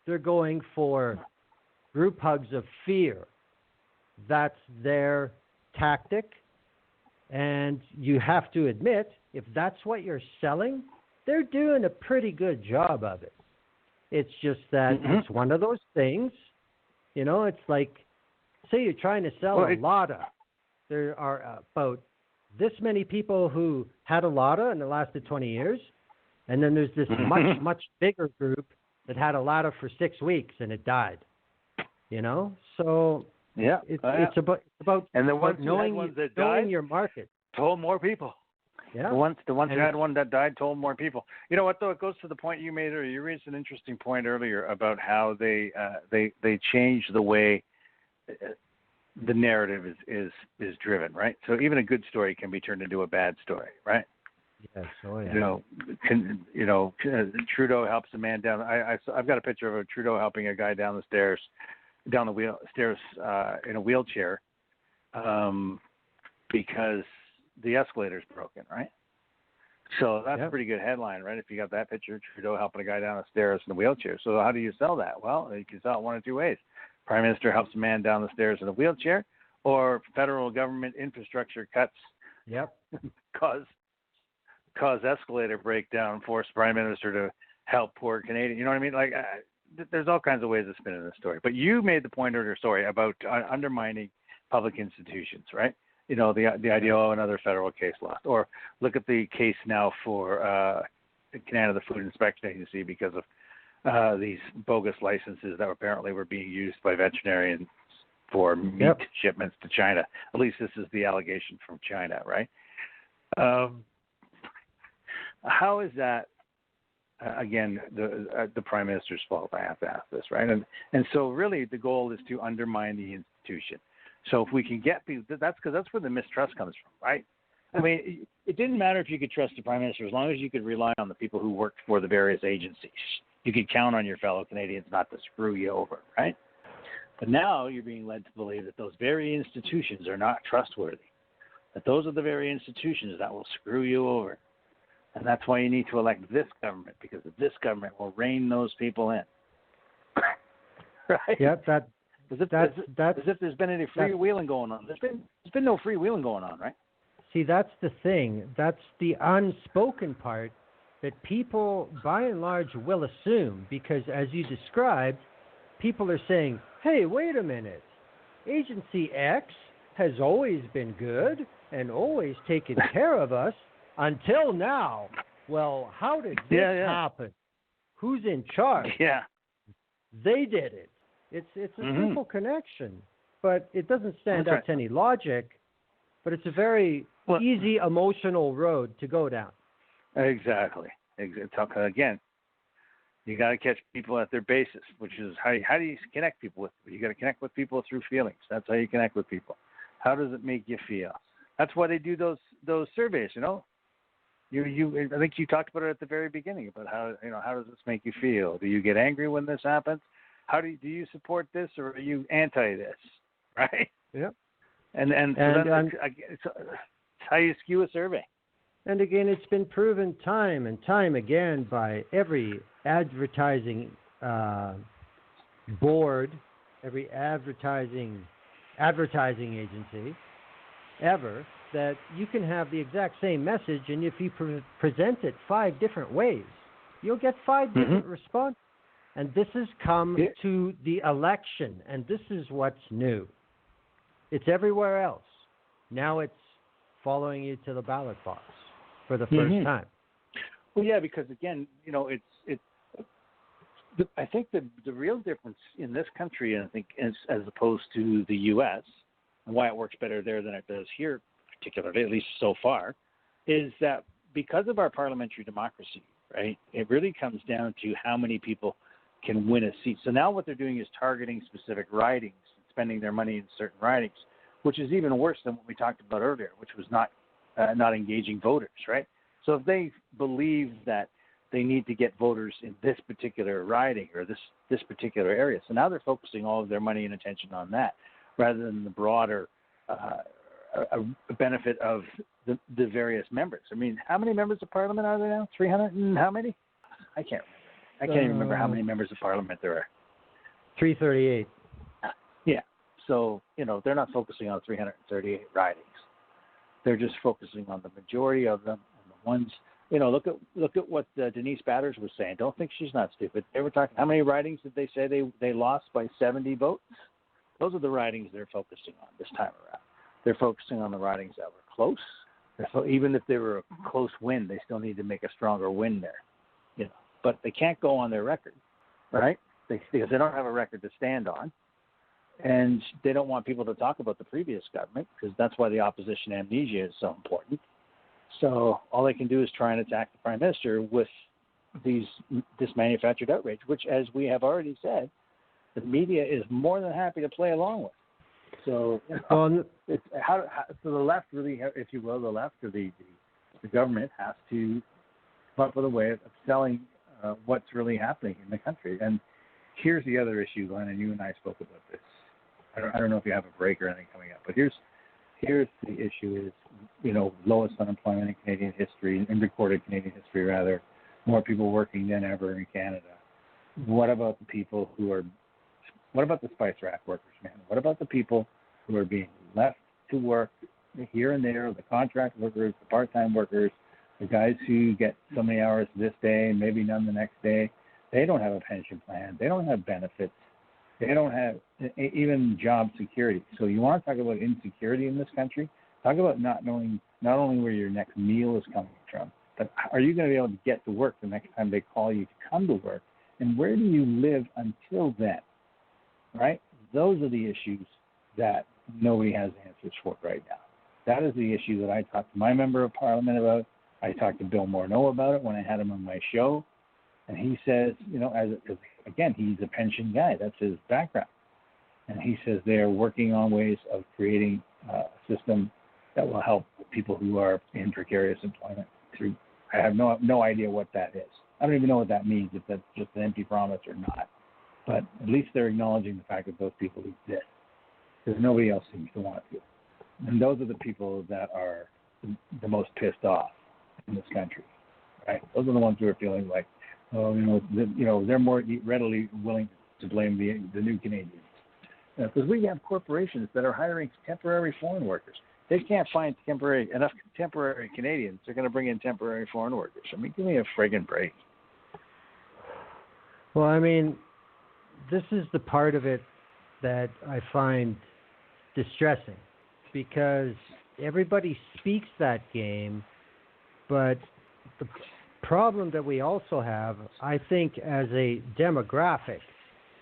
They're going for group hugs of fear. That's their tactic. And you have to admit, if that's what you're selling, they're doing a pretty good job of it. It's just that it's one of those things, you know, it's like, say you're trying to sell a Lotta. There are about this many people who had a Lotta and it lasted 20 years. And then there's this much, much bigger group that had a Lotta for 6 weeks and it died, you know? So it's about and the ones knowing that died, your market. Told more people. Yeah. The ones who had one that died told more people. You know what, though? It goes to the point you made earlier. You raised an interesting point earlier about how they change the way the narrative is driven, right? So even a good story can be turned into a bad story, right? Yes. Oh, yeah. Trudeau helps a man down. I've got a picture of Trudeau helping a guy down the stairs in a wheelchair, because the escalator's broken, right? So that's a pretty good headline, right? If you got that picture, Trudeau helping a guy down the stairs in a wheelchair. So how do you sell that? Well, you can sell it one of two ways. Prime Minister helps a man down the stairs in a wheelchair, or federal government infrastructure cuts cause escalator breakdown, force Prime Minister to help poor Canadian. You know what I mean? Like, there's all kinds of ways of spinning this story. But you made the point earlier, about undermining public institutions, right? You know, the idea of another federal case lost. Or look at the case now for Canada Food Inspection Agency because of these bogus licenses that apparently were being used by veterinarians for meat shipments to China. At least this is the allegation from China, right? How is that, again, the Prime Minister's fault? I have to ask this, right? And so really the goal is to undermine the institution. So if we can get people, that's where the mistrust comes from, right? I mean, it didn't matter if you could trust the Prime Minister as long as you could rely on the people who worked for the various agencies. You could count on your fellow Canadians not to screw you over, right? But now you're being led to believe that those very institutions are not trustworthy, that those are the very institutions that will screw you over. And that's why you need to elect this government, because this government will rein those people in. Right? Yep, as if there's been any freewheeling going on. There's been no freewheeling going on, right? See, that's the thing. That's the unspoken part that people, by and large, will assume, because as you described, people are saying, hey, wait a minute. Agency X has always been good and always taken care of us until now. Well, how did this happen? Who's in charge? Yeah. They did it. It's a simple connection, but it doesn't stand up to any logic, but it's a very easy emotional road to go down. Exactly. Again, you got to catch people at their basis, which is how do you connect people with people? You got to connect with people through feelings. That's how you connect with people. How does it make you feel? That's why they do those surveys, you know. I think you talked about it at the very beginning about how does this make you feel? Do you get angry when this happens? How do you support this, or are you anti this? Right? Yep. And it's how you skew a survey. And again, it's been proven time and time again by every advertising board, every advertising agency ever, that you can have the exact same message, and if you present it 5 different ways, you'll get 5 different responses. And this has come to the election, and this is what's new. It's everywhere else. Now it's following you to the ballot box for the first time. Well, yeah, because again, it's I think the real difference in this country, and I think as opposed to the U.S., and why it works better there than it does here, particularly, at least so far, is that because of our parliamentary democracy, right, it really comes down to how many people can win a seat. So now what they're doing is targeting specific ridings, spending their money in certain ridings, which is even worse than what we talked about earlier, which was not engaging voters, right? So if they believe that they need to get voters in this particular riding or this particular area, so now they're focusing all of their money and attention on that rather than the broader benefit of the various members. I mean, how many members of parliament are there now? 300 and how many? I can't remember. I can't even remember how many members of parliament there are. 338. Yeah. So, they're not focusing on 338 ridings. They're just focusing on the majority of them and the ones, look at what Denise Batters was saying. Don't think she's not stupid. They were talking, how many ridings did they say they lost by 70 votes? Those are the ridings they're focusing on this time around. They're focusing on the ridings that were close. So even if they were a close win, they still need to make a stronger win there. But they can't go on their record, right? Because they don't have a record to stand on. And they don't want people to talk about the previous government, because that's why the opposition amnesia is so important. So all they can do is try and attack the prime minister with this manufactured outrage, which, as we have already said, the media is more than happy to play along with. So, it's so the left really, if you will, the left or the government has to come up with a way of selling what's really happening in the country. And here's the other issue, Glenn, and you and I spoke about this. I don't know if you have a break or anything coming up, but here's the issue is, lowest unemployment in Canadian history, in recorded Canadian history rather, more people working than ever in Canada. What about the people what about the spice rack workers, man? What about the people who are being left to work here and there, the contract workers, the part-time workers, the guys who get so many hours this day and maybe none the next day? They don't have a pension plan. They don't have benefits. They don't have even job security. So you want to talk about insecurity in this country? Talk about not knowing not only where your next meal is coming from, but are you going to be able to get to work the next time they call you to come to work? And where do you live until then? Right? Those are the issues that nobody has answers for right now. That is the issue that I talked to my member of parliament about. I talked to Bill Morneau about it when I had him on my show. And he says, again, he's a pension guy. That's his background. And he says they're working on ways of creating a system that will help people who are in precarious employment through. I have no idea what that is. I don't even know what that means, if that's just an empty promise or not. But at least they're acknowledging the fact that those people exist, because nobody else seems to want to. And those are the people that are the most pissed off in this country, right? Those are the ones who are feeling like, they're more readily willing to blame the new Canadians. Because we have corporations that are hiring temporary foreign workers. They can't find enough temporary Canadians. They're going to bring in temporary foreign workers. I mean, give me a friggin' break. Well, I mean, this is the part of it that I find distressing, because everybody speaks that game, but the problem that we also have, I think, as a demographic,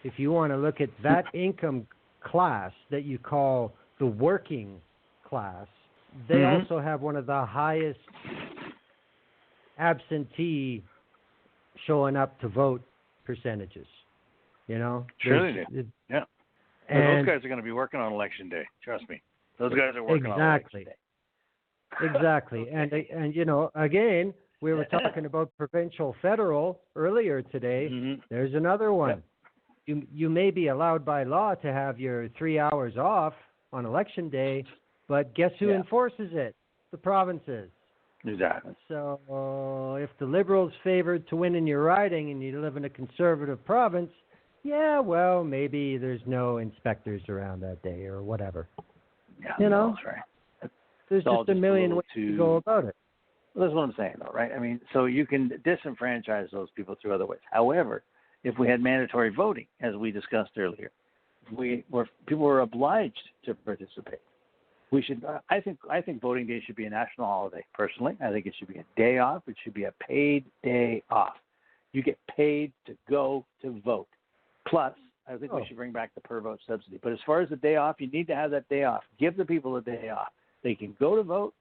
if you want to look at that income class that you call the working class, they also have one of the highest absentee showing up to vote percentages. Sure they do. Yeah. And those guys are going to be working on election day. Trust me. Those guys are working on election day. Exactly. And again, we were talking about provincial, federal earlier today. Mm-hmm. There's another one. Yep. You may be allowed by law to have your 3 hours off on election day, but guess who enforces it? The provinces. Exactly. So if the Liberals favored to win in your riding and you live in a conservative province, well, maybe there's no inspectors around that day or whatever. Yeah, that's right. There's just a million ways to go about it. Well, that's what I'm saying, though, right? I mean, so you can disenfranchise those people through other ways. However, if we had mandatory voting, as we discussed earlier, people were obliged to participate. We should. I think voting day should be a national holiday. Personally, I think it should be a day off. It should be a paid day off. You get paid to go to vote. Plus, I think we should bring back the per vote subsidy. But as far as the day off, you need to have that day off. Give the people a day off. They can go to vote.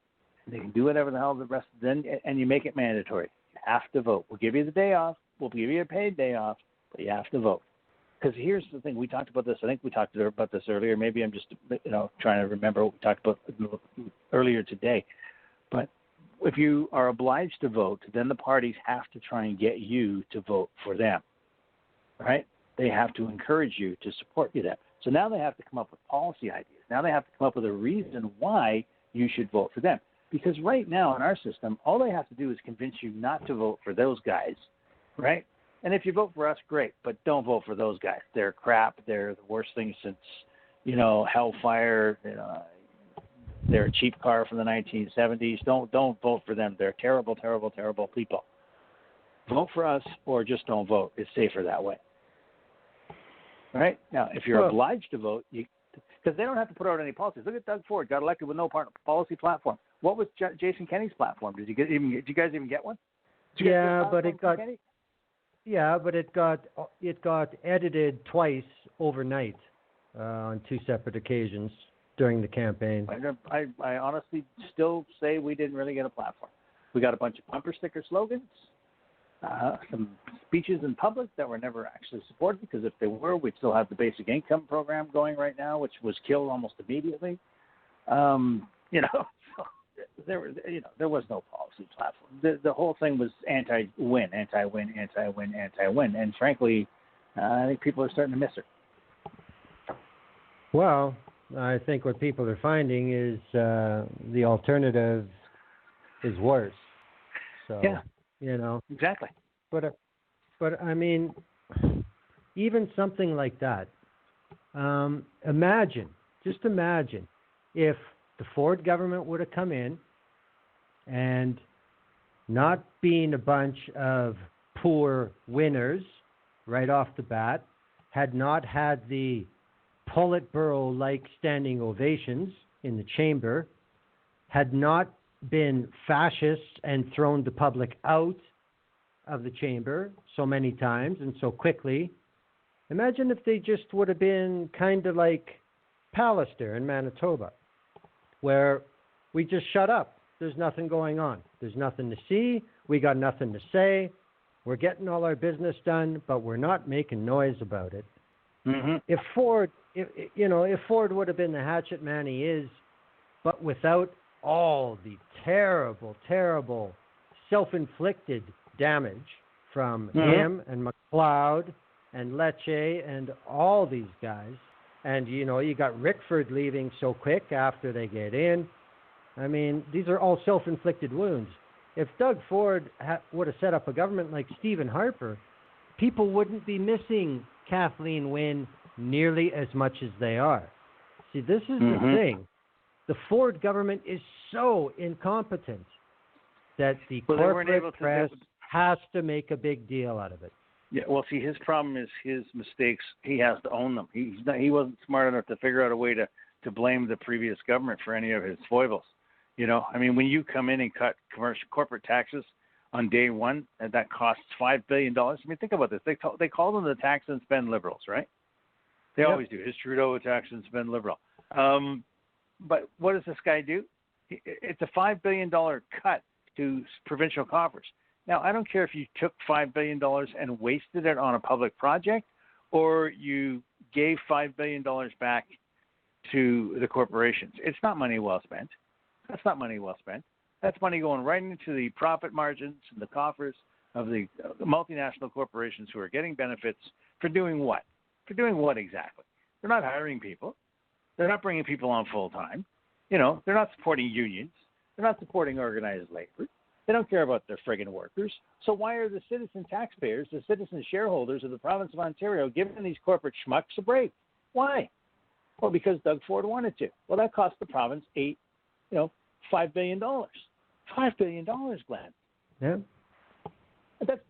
They can do whatever the hell the rest of then, and you make it mandatory. You have to vote. We'll give you the day off. We'll give you a paid day off, but you have to vote. Because here's the thing. We talked about this. I think we talked about this earlier. Maybe I'm just trying to remember what we talked about earlier today. But if you are obliged to vote, then the parties have to try and get you to vote for them, right? They have to encourage you to support you there. So now they have to come up with policy ideas. Now they have to come up with a reason why you should vote for them. Because right now in our system, all they have to do is convince you not to vote for those guys, right? And if you vote for us, great, but don't vote for those guys. They're crap. They're the worst thing since, hellfire. They're a cheap car from the 1970s. Don't vote for them. They're terrible, terrible, terrible people. Vote for us or just don't vote. It's safer that way. Right? Now, if you're obliged to vote, because they don't have to put out any policies. Look at Doug Ford, got elected with no policy platform. What was Jason Kenney's platform? Did you guys even get one? But it got edited twice overnight on two separate occasions during the campaign. I honestly still say we didn't really get a platform. We got a bunch of bumper sticker slogans, some speeches in public that were never actually supported, because if they were, we'd still have the basic income program going right now, which was killed almost immediately. There was no policy platform. The whole thing was anti-win, and frankly, I think people are starting to miss it. Well, I think what people are finding is the alternative is worse. So, exactly. But I mean, even something like that. Imagine if the Ford government would have come in and, not being a bunch of poor winners right off the bat, had not had the Politburo-like standing ovations in the chamber, had not been fascists and thrown the public out of the chamber so many times and so quickly. Imagine if they just would have been kind of like Pallister in Manitoba, where we just shut up. There's nothing going on. There's nothing to see. We got nothing to say. We're getting all our business done, but we're not making noise about it. Mm-hmm. If Ford would have been the hatchet man he is, but without all the terrible, terrible self-inflicted damage from him and McLeod and Lecce and all these guys, and you got Rickford leaving so quick after they get in. I mean, these are all self-inflicted wounds. If Doug Ford would have set up a government like Stephen Harper, people wouldn't be missing Kathleen Wynne nearly as much as they are. See, this is the thing. The Ford government is so incompetent that the corporate press has to make a big deal out of it. Yeah, well, see, his problem is his mistakes. He has to own them. He wasn't smart enough to figure out a way to blame the previous government for any of his foibles. I mean, when you come in and cut corporate taxes on day one, and that costs $5 billion. I mean, think about this. They call them the tax and spend liberals, right? They always do. Is Trudeau a tax and spend liberal? But what does this guy do? It's a $5 billion cut to provincial coffers. Now, I don't care if you took $5 billion and wasted it on a public project, or you gave $5 billion back to the corporations. It's not money well spent. That's not money well spent. That's money going right into the profit margins and the coffers of the multinational corporations who are getting benefits for doing what? For doing what exactly? They're not hiring people. They're not bringing people on full time. They're not supporting unions. They're not supporting organized labor. They don't care about their friggin' workers. So why are the citizen taxpayers, the citizen shareholders of the province of Ontario, giving these corporate schmucks a break? Why? Well, because Doug Ford wanted to. Well, that cost the province $5 billion. $5 billion, Glenn. Yeah. That's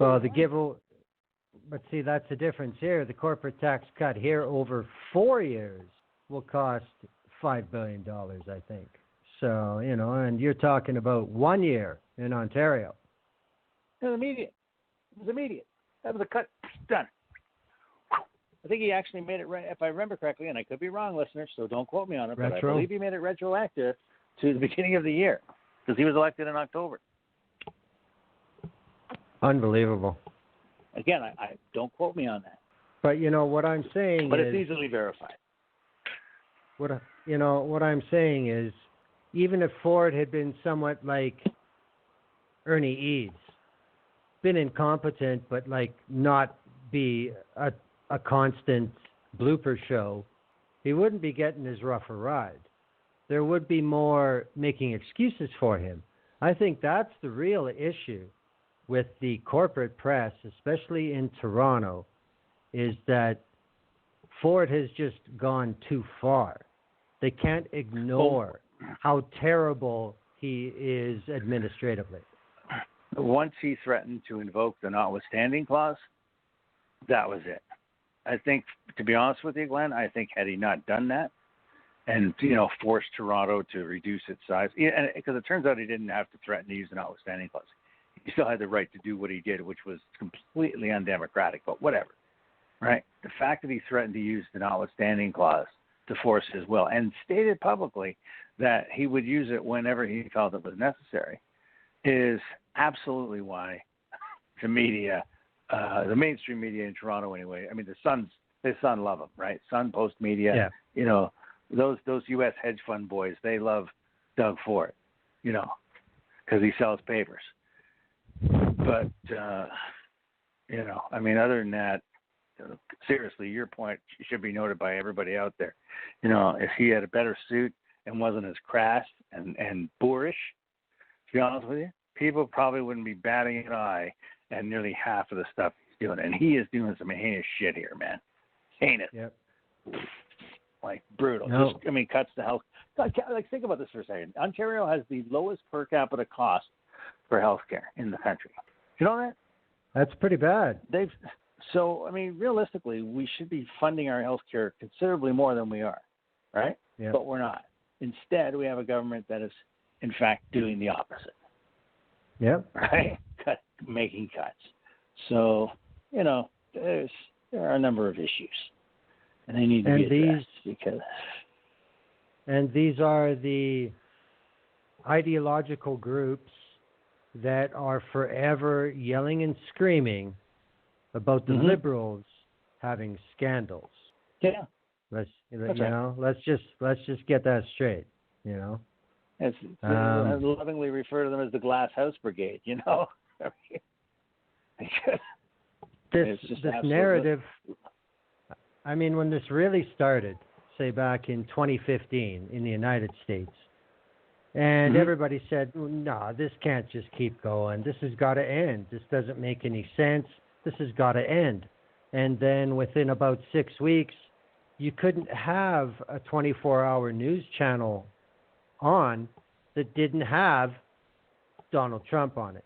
but see, that's the difference here. The corporate tax cut here over 4 years will cost $5 billion, I think. So, and you're talking about 1 year in Ontario. It was immediate. That was a cut. Done. I think he actually made it, if I remember correctly, and I could be wrong, listeners, so don't quote me on it, but I believe he made it retroactive to the beginning of the year because he was elected in October. Unbelievable. Again, I don't quote me on that. But what I'm saying but is, it's easily verified. What I'm saying is, even if Ford had been somewhat like Ernie Eves, been incompetent, but like not be a constant blooper show, he wouldn't be getting his rougher ride. There would be more making excuses for him. I think that's the real issue with the corporate press, especially in Toronto, is that Ford has just gone too far. They can't ignore how terrible he is administratively. Once he threatened to invoke the notwithstanding clause, that was it. I think, to be honest with you, Glenn, I think had he not done that and, forced Toronto to reduce its size, because it turns out he didn't have to threaten to use the notwithstanding clause. He still had the right to do what he did, which was completely undemocratic, but whatever, right? The fact that he threatened to use the notwithstanding clause to force his will and stated publicly that he would use it whenever he felt it was necessary is absolutely why the media, the mainstream media in Toronto anyway, I mean, the Sun love him, right? Sun, Post Media, those U.S. hedge fund boys, they love Doug Ford, because he sells papers. But, I mean, other than that, seriously, your point should be noted by everybody out there. If he had a better suit and wasn't as crass and boorish, to be honest with you, people probably wouldn't be batting an eye at nearly half of the stuff he's doing. And he is doing some heinous shit here, man. Heinous. Yep. Like, brutal. No. Cuts to health. Like, think about this for a second. Ontario has the lowest per capita cost for healthcare in the country. You know that? That's pretty bad. So, I mean, realistically, we should be funding our healthcare considerably more than we are, right? Yep. But we're not. Instead, we have a government that is, in fact, doing the opposite. Yep. Right? Making cuts. So, there are a number of issues, and they need to be addressed And these are the ideological groups that are forever yelling and screaming about the liberals having scandals. Yeah. Let's just get that straight. I lovingly refer to them as the Glass House Brigade. This narrative. I mean, when this really started, say back in 2015 in the United States, and everybody said, "No, this can't just keep going. This has got to end. This doesn't make any sense. This has got to end." And then within about 6 weeks, you couldn't have a 24-hour news channel on that didn't have Donald Trump on it.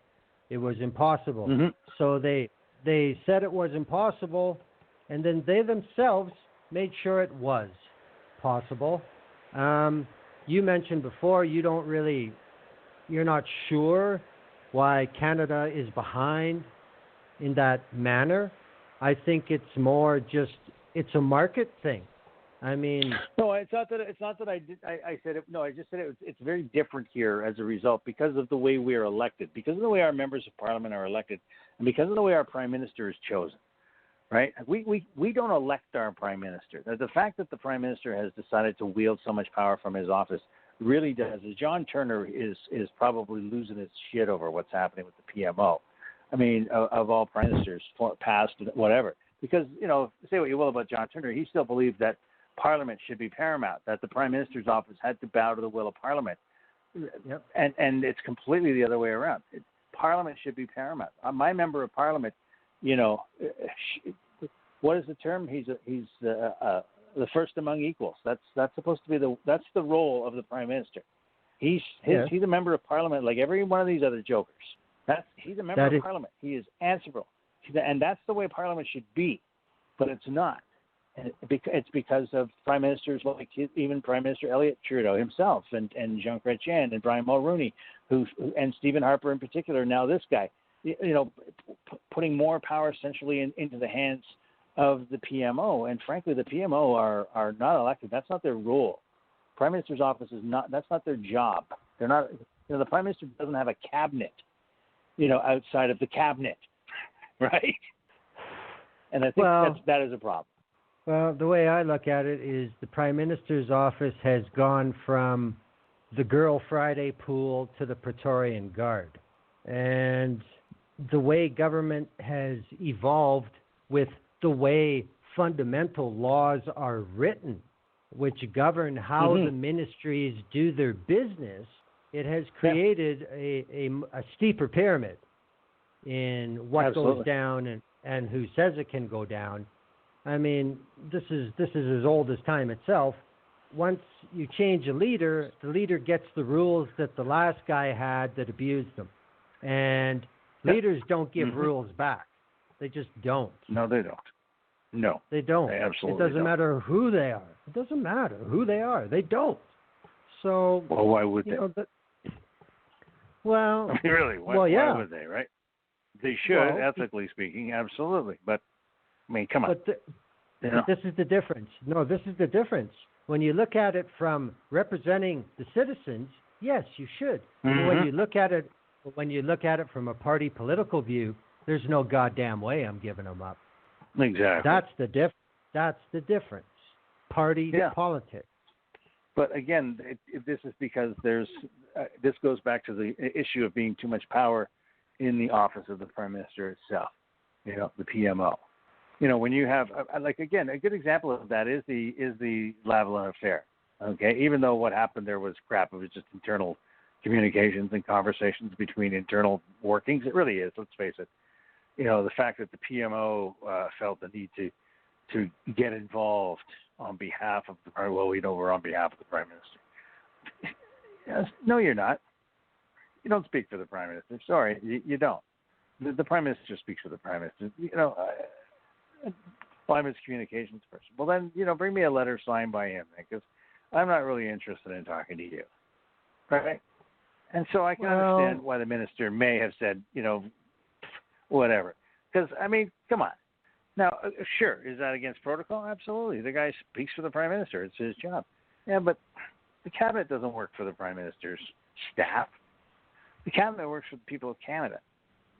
It was impossible. Mm-hmm. So they said it was impossible, and then they themselves made sure it was possible. You mentioned before you're not sure why Canada is behind in that manner. I think it's more just it's a market thing. I mean, no, it's not that I said it. No, I just said it's very different here as a result because of the way we are elected, because of the way our members of parliament are elected, and because of the way our prime minister is chosen. Right? We don't elect our prime minister. The fact that the prime minister has decided to wield so much power from his office really does. John Turner is probably losing his shit over what's happening with the PMO. I mean, of all prime ministers, past, whatever. Because, say what you will about John Turner, he still believed that Parliament should be paramount, that the Prime Minister's office had to bow to the will of Parliament. Yep. And it's completely the other way around. Parliament should be paramount. My member of Parliament, what is the term? He's the first among equals. That's supposed to be that's the role of the Prime Minister. He's a member of Parliament like every one of these other jokers. He's a member of Parliament. He is answerable. And that's the way Parliament should be, but it's not. And it's because of prime ministers like even Prime Minister Elliott Trudeau himself and Jean Chrétien and Brian Mulroney, and Stephen Harper in particular, now this guy, putting more power essentially into the hands of the PMO. And frankly, the PMO are not elected. That's not their role. Prime Minister's office is not. That's not their job. They're not. The Prime Minister doesn't have a cabinet. Outside of the cabinet, right? And I think that is a problem. Well, the way I look at it is the Prime Minister's office has gone from the Girl Friday pool to the Praetorian Guard. And the way government has evolved with the way fundamental laws are written, which govern how the ministries do their business, it has created a steeper pyramid in what goes down and who says it can go down. I mean, this is as old as time itself. Once you change a leader, the leader gets the rules that the last guy had that abused them. And leaders don't give rules back. They just don't. No, they don't. No. They don't. They absolutely It doesn't matter who they are. It doesn't matter who they are. They don't. So, well, why would they? Well, I mean, really, why would they, right? They should, ethically speaking, absolutely. But, I mean, come on. But this is the difference. No, this is the difference. When you look at it from representing the citizens, yes, you should. But when you look at it from a party political view, there's no goddamn way I'm giving them up. Exactly. That's the difference. Party politics. But again, this is because this goes back to the issue of being too much power in the office of the Prime Minister itself. The PMO. When you have again, a good example of that is the Lavalin affair. Okay, even though what happened there was crap, it was just internal communications and conversations between internal workings. It really is. Let's face it. The fact that the PMO felt the need to get involved on behalf of the we're on behalf of the Prime Minister. Yes, no, you're not. You don't speak for the Prime Minister. Sorry, you don't. The Prime Minister speaks for the Prime Minister. I'm his communications person. Well, then, bring me a letter signed by him, because I'm not really interested in talking to you. Right? And so I can understand why the minister may have said, whatever. Because, I mean, come on. Now, sure, is that against protocol? Absolutely. The guy speaks for the Prime Minister. It's his job. Yeah, but the cabinet doesn't work for the Prime Minister's staff. The cabinet works for the people of Canada.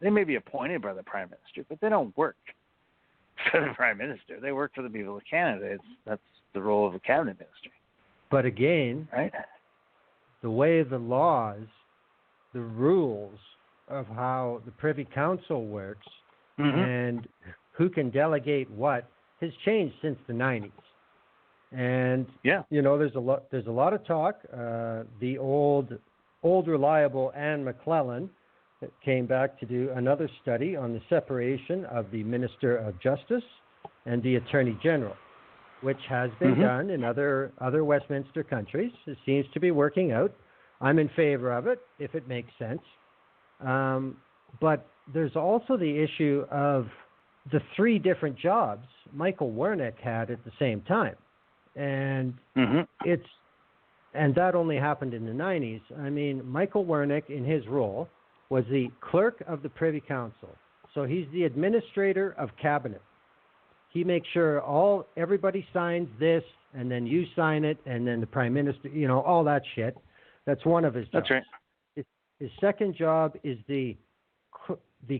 They may be appointed by the Prime Minister, but they don't work for the Prime Minister. They work for the people of Canada. That's the role of a cabinet minister. But again, right? The way the laws, the rules of how the Privy Council works and who can delegate what has changed since the 90s. And there's a lot of talk. The old reliable Anne McClellan came back to do another study on the separation of the Minister of Justice and the Attorney General, which has been done in other Westminster countries. It seems to be working out. I'm in favor of it if it makes sense. But there's also the issue of the three different jobs Michael Wernick had at the same time. And and that only happened in the 90s. I mean, Michael Wernick, in his role, was the clerk of the Privy Council. So he's the administrator of cabinet. He makes sure everybody signs this, and then you sign it, and then the Prime Minister, all that shit. That's one of his jobs. That's right. His second job is the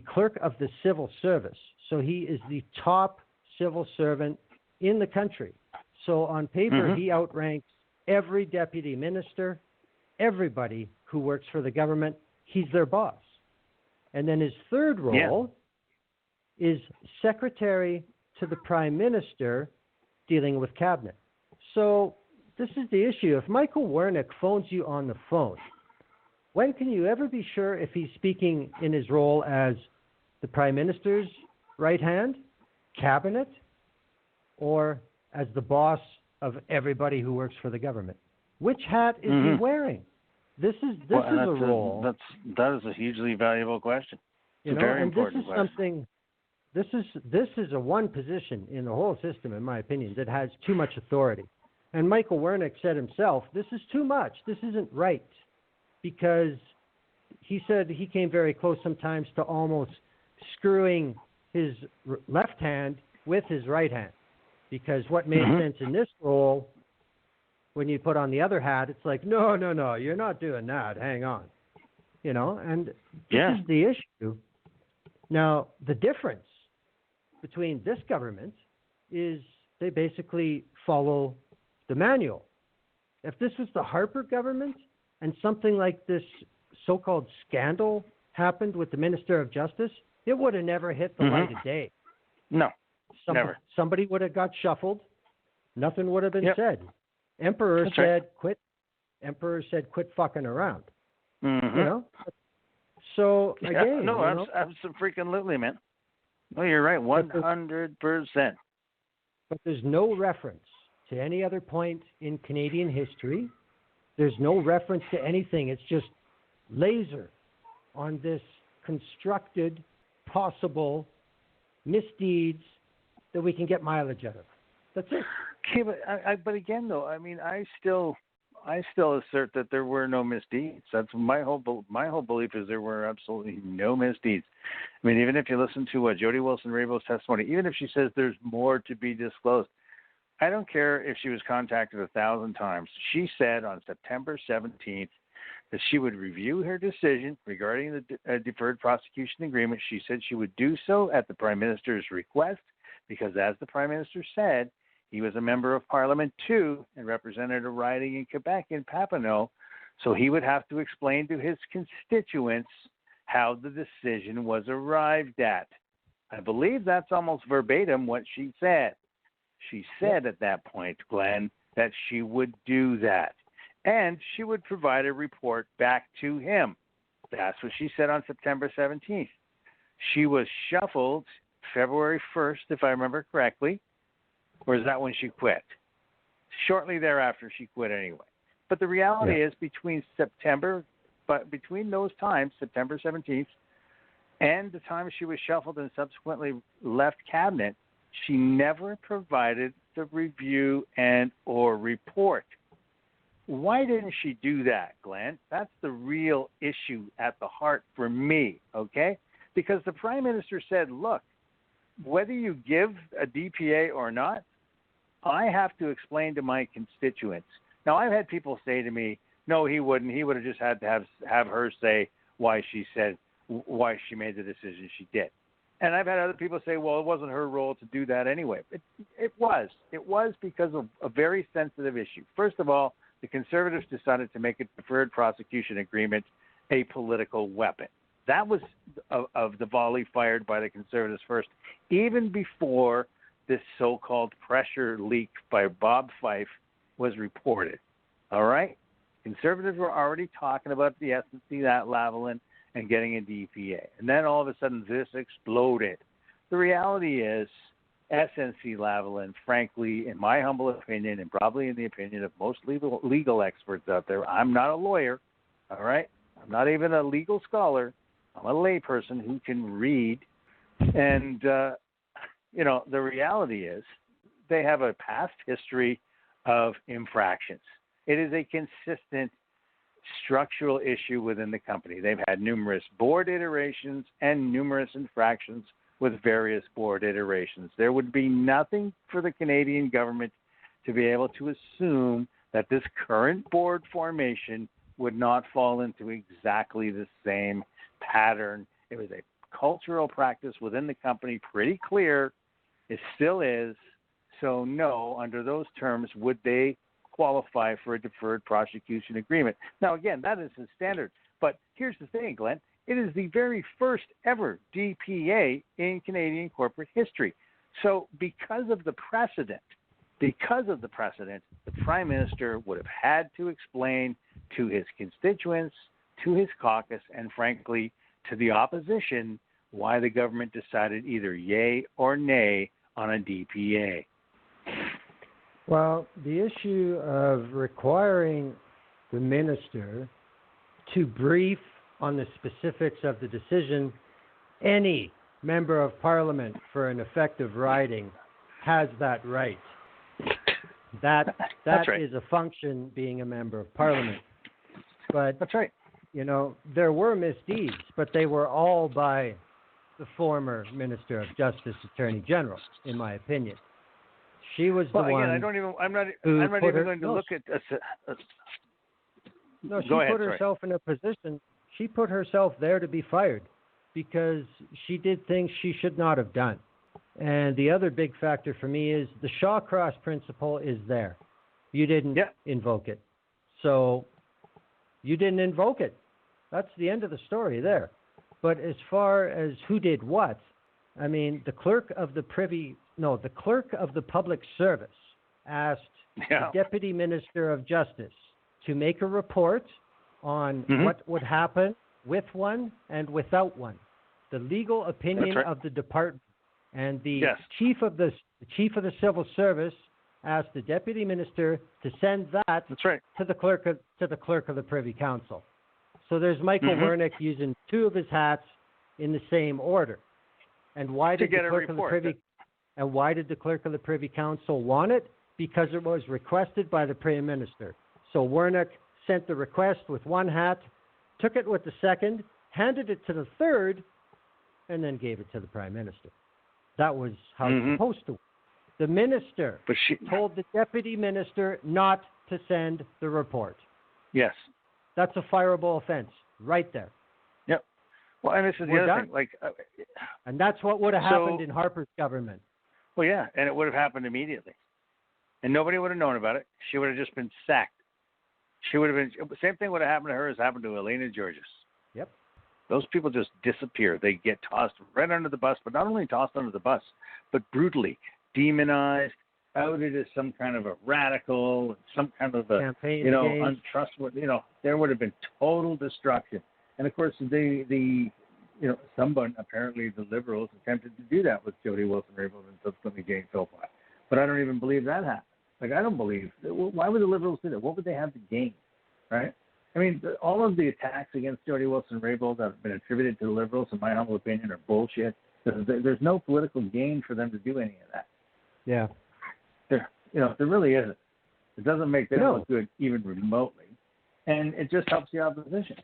clerk of the civil service. So he is the top civil servant in the country. So on paper, he outranks every deputy minister, everybody who works for the government. He's their boss. And then his third role is secretary to the Prime Minister, dealing with cabinet. So this is the issue. If Michael Wernick phones you on the phone, when can you ever be sure if he's speaking in his role as the Prime Minister's right hand, cabinet, or as the boss of everybody who works for the government? Which hat is he wearing? This is a role. That is a hugely valuable question. It's a very important question. This is a one position in the whole system, in my opinion, that has too much authority. And Michael Wernick said himself, this is too much. This isn't right. Because he said he came very close sometimes to almost screwing his left hand with his right hand, because what made sense in this role, when you put on the other hat, it's like, no, you're not doing that. Hang on. And this is the issue. Now, the difference between this government is they basically follow the manual. If this was the Harper government and something like this so-called scandal happened with the Minister of Justice, it would have never hit the light of day. No, never. Somebody would have got shuffled. Nothing would have been said. Emperor said, quit. Emperor said, quit fucking around. So, again. No, absolutely, man. No, you're right, 100%. But there's no reference to any other point in Canadian history. There's no reference to anything. It's just laser on this constructed, possible misdeeds that we can get mileage out of. That's it. Okay, but again, though, I mean, I still assert that there were no misdeeds. That's my whole belief is there were absolutely no misdeeds. I mean, even if you listen to Jody Wilson-Rayboux's testimony, even if she says there's more to be disclosed, I don't care if she was contacted 1,000 times. She said on September 17th that she would review her decision regarding the deferred prosecution agreement. She said she would do so at the Prime Minister's request because, as the Prime Minister said, he was a member of Parliament too and represented a riding in Quebec in Papineau, so he would have to explain to his constituents how the decision was arrived at. I believe that's almost verbatim what she said. She said at that point, Glenn, that she would do that. And she would provide a report back to him. That's what she said on September 17th. She was shuffled February 1st, if I remember correctly. Or is that when she quit? Shortly thereafter, she quit anyway. But the reality is between those times, September 17th, and the time she was shuffled and subsequently left cabinet, she never provided the review and or report. Why didn't she do that, Glenn? That's the real issue at the heart for me, okay? Because the Prime Minister said, look, whether you give a DPA or not, I have to explain to my constituents. Now, I've had people say to me, no, he wouldn't. He would have just had to have her say why she made the decision she did. And I've had other people say, well, it wasn't her role to do that anyway. It was. It was because of a very sensitive issue. First of all, the Conservatives decided to make a deferred prosecution agreement a political weapon. That was of the volley fired by the Conservatives first, even before this so-called pressure leak by Bob Fife was reported. All right? Conservatives were already talking about the SNC, that Lavalin, and getting a DPA. And then all of a sudden this exploded. The reality is SNC Lavalin, frankly, in my humble opinion, and probably in the opinion of most legal experts out there, I'm not a lawyer, all right? I'm not even a legal scholar. I'm a layperson who can read. And, the reality is they have a past history of infractions. It is a consistent structural issue within the company. They've had numerous board iterations and numerous infractions with various board iterations. There would be nothing for the Canadian government to be able to assume that this current board formation would not fall into exactly the same pattern. It was a cultural practice within the company, pretty clear. It still is. So no, under those terms, would they qualify for a deferred prosecution agreement? Now, again, that is the standard. But here's the thing, Glenn. It is the very first ever DPA in Canadian corporate history. So because of the precedent, the Prime Minister would have had to explain to his constituents, to his caucus, and frankly, to the opposition, why the government decided either yay or nay on a DPA. Well, the issue of requiring the minister to brief on the specifics of the decision, any member of parliament for an effective riding has that right. That That's right. is a function being a member of parliament. But that's right. there were misdeeds, but they were all by the former Minister of Justice, Attorney General, in my opinion. She was the one. I'm not even going to look at. No, she put herself in a position. She put herself there to be fired because she did things she should not have done. And the other big factor for me is the Shawcross principle is there. You didn't invoke it. So you didn't invoke it. That's the end of the story there. But as far as who did what, I mean, the clerk of the public service asked the Deputy Minister of Justice to make a report on what would happen with one and without one. The legal opinion of the department. And the chief of the civil service asked the deputy minister to send that to the clerk of the Privy Council. So there's Michael Wernick using two of his hats in the same order. And why did the clerk of the Privy Council want it? Because it was requested by the Prime Minister. So Wernick sent the request with one hat, took it with the second, handed it to the third, and then gave it to the Prime Minister. That was how it's supposed to work. The minister told the deputy minister not to send the report. Yes. That's a fireable offense right there. Yep. Well, and this is the other thing. And that's what would have happened in Harper's government. Well, yeah, and it would have happened immediately. And nobody would have known about it. She would have just been sacked. Same thing would have happened to her as happened to Elena Georges. Yep. Those people just disappear. They get tossed right under the bus, but not only tossed under the bus, but brutally demonized, outed as some kind of a radical, some kind of a untrustworthy. There would have been total destruction. And of course, someone apparently the Liberals attempted to do that with Jody Wilson-Raybould and subsequently Jane Philpott. But I don't even believe that happened. I don't believe. Why would the Liberals do that? What would they have to gain, right? I mean, all of the attacks against Jody Wilson-Raybould that have been attributed to the Liberals, in my humble opinion, are bullshit. There's no political gain for them to do any of that. Yeah. There really isn't. It doesn't make them look good even remotely, and it just helps the opposition.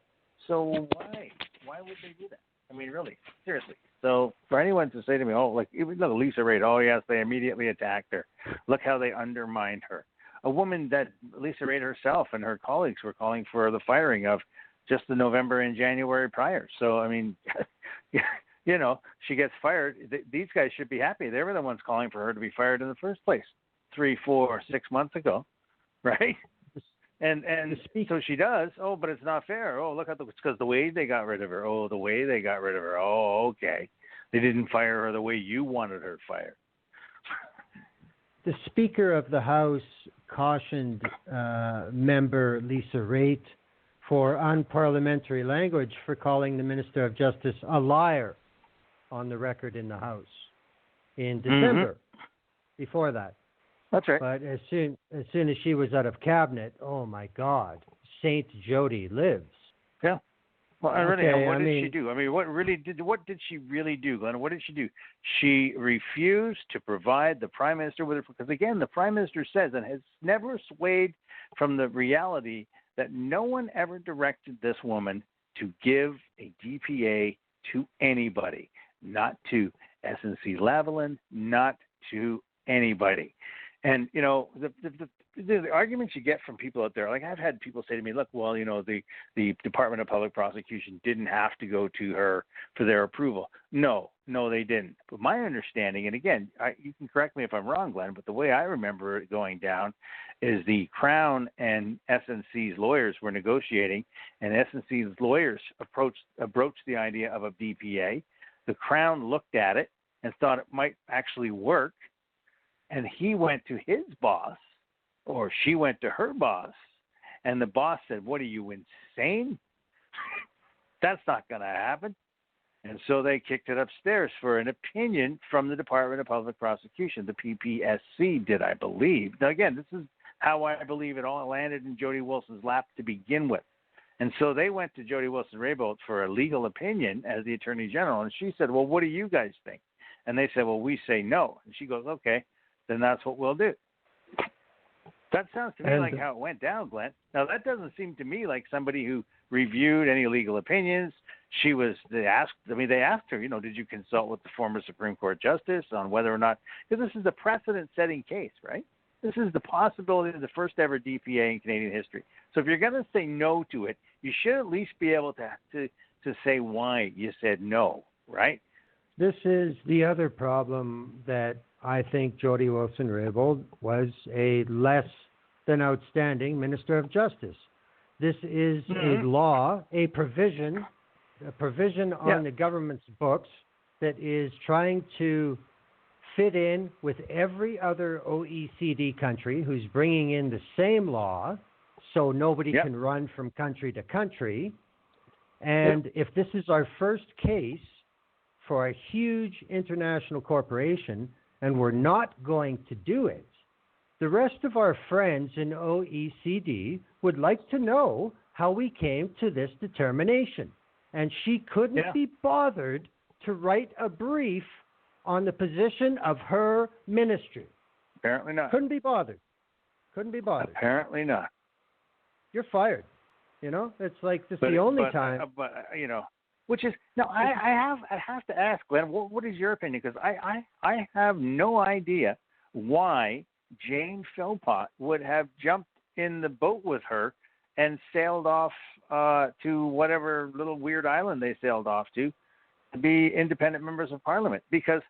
So why would they do that? I mean, really, seriously. So for anyone to say to me, even though Lisa Raitt, yes, they immediately attacked her. Look how they undermined her. A woman that Lisa Raitt herself and her colleagues were calling for the firing of just the November and January prior. So, I mean, she gets fired. These guys should be happy. They were the ones calling for her to be fired in the first place 3, 4, 6 months ago, right? And so she does. Oh, but it's not fair. Oh, it's because the way they got rid of her. Oh, the way they got rid of her. Oh, okay. They didn't fire her the way you wanted her fired. The Speaker of the House cautioned member Lisa Raitt for unparliamentary language for calling the Minister of Justice a liar on the record in the House in December before that. That's right. But as soon as she was out of cabinet, oh my God, Saint Jody lives. Yeah. Well, what did she do? I mean, what did she really do, Glenn? What did she do? She refused to provide the Prime Minister with her, because again, the Prime Minister says and has never swayed from the reality that no one ever directed this woman to give a DPA to anybody, not to SNC Lavalin, not to anybody. And, the arguments you get from people out there, like I've had people say to me, look, well, the Department of Public Prosecution didn't have to go to her for their approval. No, they didn't. But my understanding, and again, you can correct me if I'm wrong, Glenn, but the way I remember it going down is the Crown and SNC's lawyers were negotiating, and SNC's lawyers broached the idea of a DPA. The Crown looked at it and thought it might actually work. And he went to his boss, or she went to her boss, and the boss said, what are you, insane? That's not going to happen. And so they kicked it upstairs for an opinion from the Department of Public Prosecution. The PPSC did, I believe. Now, again, this is how I believe it all landed in Jody Wilson's lap to begin with. And so they went to Jody Wilson-Raybould for a legal opinion as the Attorney General, and she said, well, what do you guys think? And they said, well, we say no. And she goes, okay, then that's what we'll do. That sounds to me like how it went down, Glenn. Now, that doesn't seem to me like somebody who reviewed any legal opinions. They asked her, did you consult with the former Supreme Court Justice on whether or not, because this is a precedent-setting case, right? This is the possibility of the first ever DPA in Canadian history. So if you're going to say no to it, you should at least be able to say why you said no, right? This is the other problem that I think Jody Wilson-Raybould was a less than outstanding Minister of Justice. This is a law, a provision on the government's books that is trying to fit in with every other OECD country who's bringing in the same law so nobody can run from country to country. And if this is our first case for a huge international corporation and we're not going to do it, the rest of our friends in OECD would like to know how we came to this determination. And she couldn't be bothered to write a brief on the position of her ministry. Apparently not. Couldn't be bothered. Apparently not. You're fired. It's like this is the only time. Which is now I have to ask, Glenn, what is your opinion? Because I have no idea why Jane Philpott would have jumped in the boat with her and sailed off to whatever little weird island they sailed off to be independent members of Parliament. Because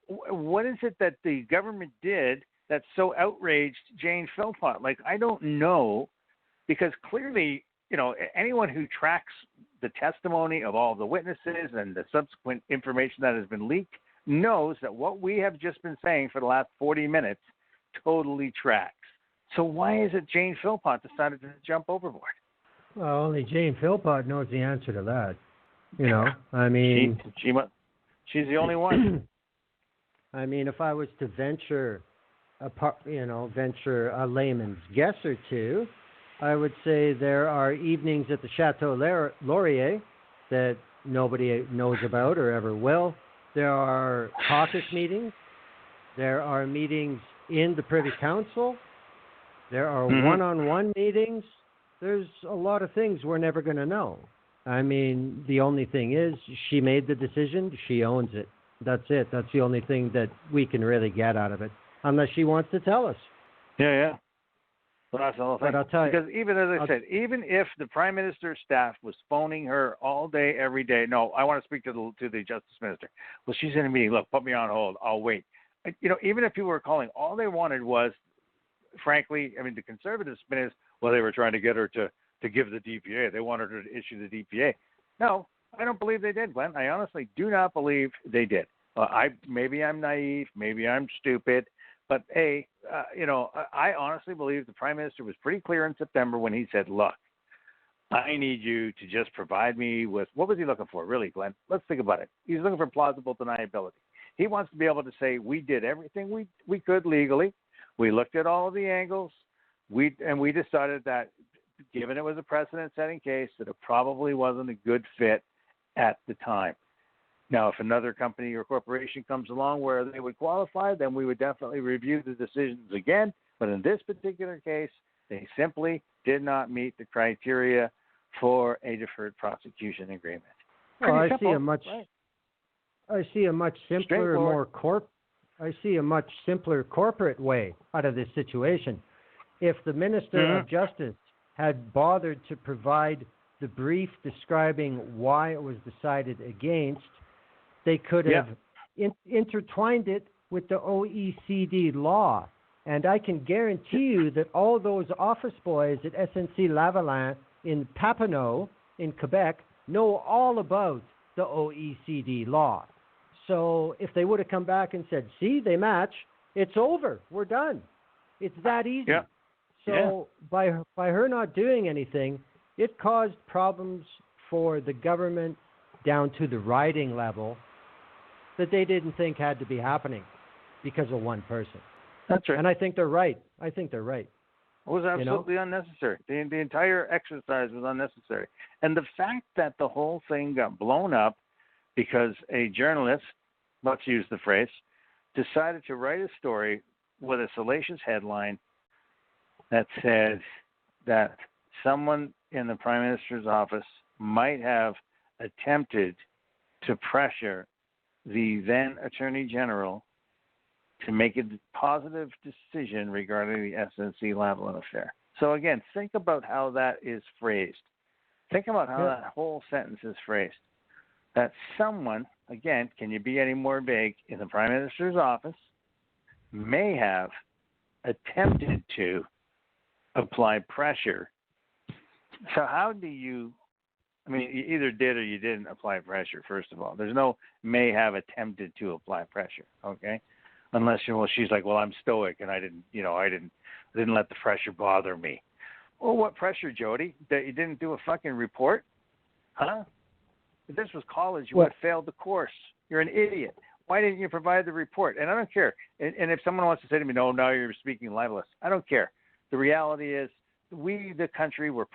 what is it that the government did that so outraged Jane Philpott? Like, I don't know, because clearly, anyone who tracks the testimony of all the witnesses and the subsequent information that has been leaked knows that what we have just been saying for the last 40 minutes totally tracks. So why is it Jane Philpott decided to jump overboard? Well, only Jane Philpott knows the answer to that. I mean, she's the only one. I mean, if I was to venture a layman's guess or two, I would say there are evenings at the Chateau Laurier that nobody knows about or ever will. There are caucus meetings. There are meetings in the Privy Council. There are one-on-one meetings. There's a lot of things we're never going to know. I mean, the only thing is she made the decision. She owns it. That's it. That's the only thing that we can really get out of it, unless she wants to tell us. Yeah. Well, that's the whole thing. But I'll tell you. Because even as I said, even if the Prime Minister's staff was phoning her all day, every day, no, I want to speak to the Justice Minister. Well, she's in a meeting. Look, put me on hold. I'll wait. Even if people were calling, all they wanted was, frankly, I mean, the conservative spin is, well, they were trying to get her to give the DPA. They wanted her to issue the DPA. No, I don't believe they did, Glenn. I honestly do not believe they did. Maybe I'm naive. Maybe I'm stupid. But, I honestly believe the Prime Minister was pretty clear in September when he said, look, I need you to just provide me with – what was he looking for, really, Glenn? Let's think about it. He's looking for plausible deniability. He wants to be able to say we did everything we could legally. We looked at all of the angles. We decided that given it was a precedent-setting case, that it probably wasn't a good fit at the time. Now, if another company or corporation comes along where they would qualify, then we would definitely review the decisions again. But in this particular case, they simply did not meet the criteria for a deferred prosecution agreement. Well, I see a much simpler, I see a much simpler corporate way out of this situation. If the Minister of Justice had bothered to provide the brief describing why it was decided against, they could have intertwined it with the OECD law. And I can guarantee you that all those office boys at SNC-Lavalin in Papineau in Quebec know all about the OECD law. So if they would have come back and said, see, they match, it's over. We're done. It's that easy. Yeah. So by her not doing anything, it caused problems for the government down to the riding level that they didn't think had to be happening because of one person. That's right. And I think they're right. It was absolutely unnecessary. The entire exercise was unnecessary. And the fact that the whole thing got blown up because a journalist, let's use the phrase, decided to write a story with a salacious headline that said that someone in the Prime Minister's office might have attempted to pressure the then Attorney General to make a positive decision regarding the SNC-Lavalin affair. So again, think about how that is phrased. Think about how that whole sentence is phrased. That someone, again, can you be any more vague, in the Prime Minister's office may have attempted to apply pressure. So how do you, I mean, you either did or you didn't apply pressure, first of all. There's no may have attempted to apply pressure, okay? Unless she's like, well, I'm stoic and I didn't let the pressure bother me. Well, what pressure, Jody? That you didn't do a fucking report? Huh? If this was college, you would have failed the course. You're an idiot. Why didn't you provide the report? And I don't care. And if someone wants to say to me, no, now you're speaking libelous, I don't care. The reality is we, the country, we're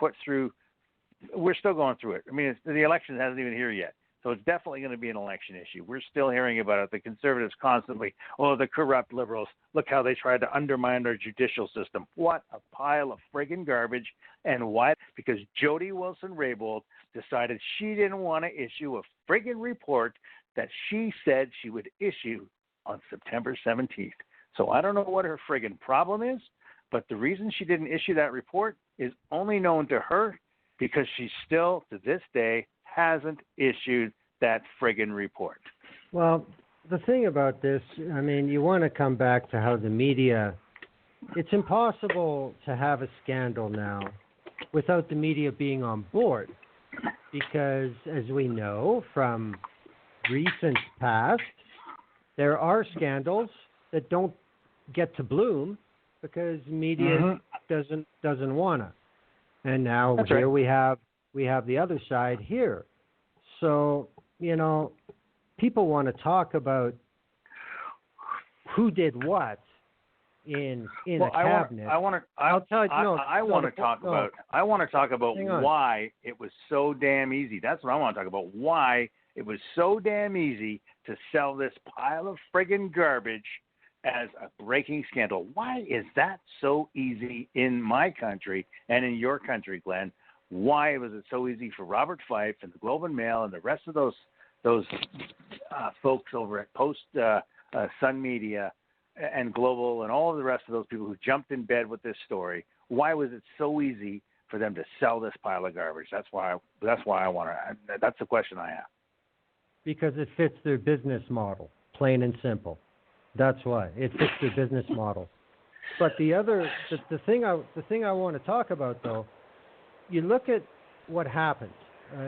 still going through it. I mean, the election hasn't even here yet. So it's definitely going to be an election issue. We're still hearing about it. The conservatives constantly, the corrupt liberals, look how they tried to undermine our judicial system. What a pile of friggin' garbage. And why? Because Jody Wilson-Raybould decided she didn't want to issue a friggin' report that she said she would issue on September 17th. So I don't know what her friggin' problem is, but the reason she didn't issue that report is only known to her because she still, to this day, hasn't issued that friggin' report. Well, the thing about this, I mean, you want to come back to how the media, it's impossible to have a scandal now without the media being on board because, as we know from recent past, there are scandals that don't get to bloom because media doesn't want to. And now That's here right. we have the other side here. So, people want to talk about who did what in a cabinet. I want to talk about why it was so damn easy. That's what I want to talk about. Why it was so damn easy to sell this pile of friggin' garbage as a breaking scandal. Why is that so easy in my country and in your country, Glenn? Why was it so easy for Robert Fife and the Globe and Mail and the rest of those folks over at Post Sun Media and Global and all of the rest of those people who jumped in bed with this story? Why was it so easy for them to sell this pile of garbage? That's why I want to. That's the question I have. Because it fits their business model, plain and simple. That's why it fits their business model. But the thing I want to talk about though. You look at what happened.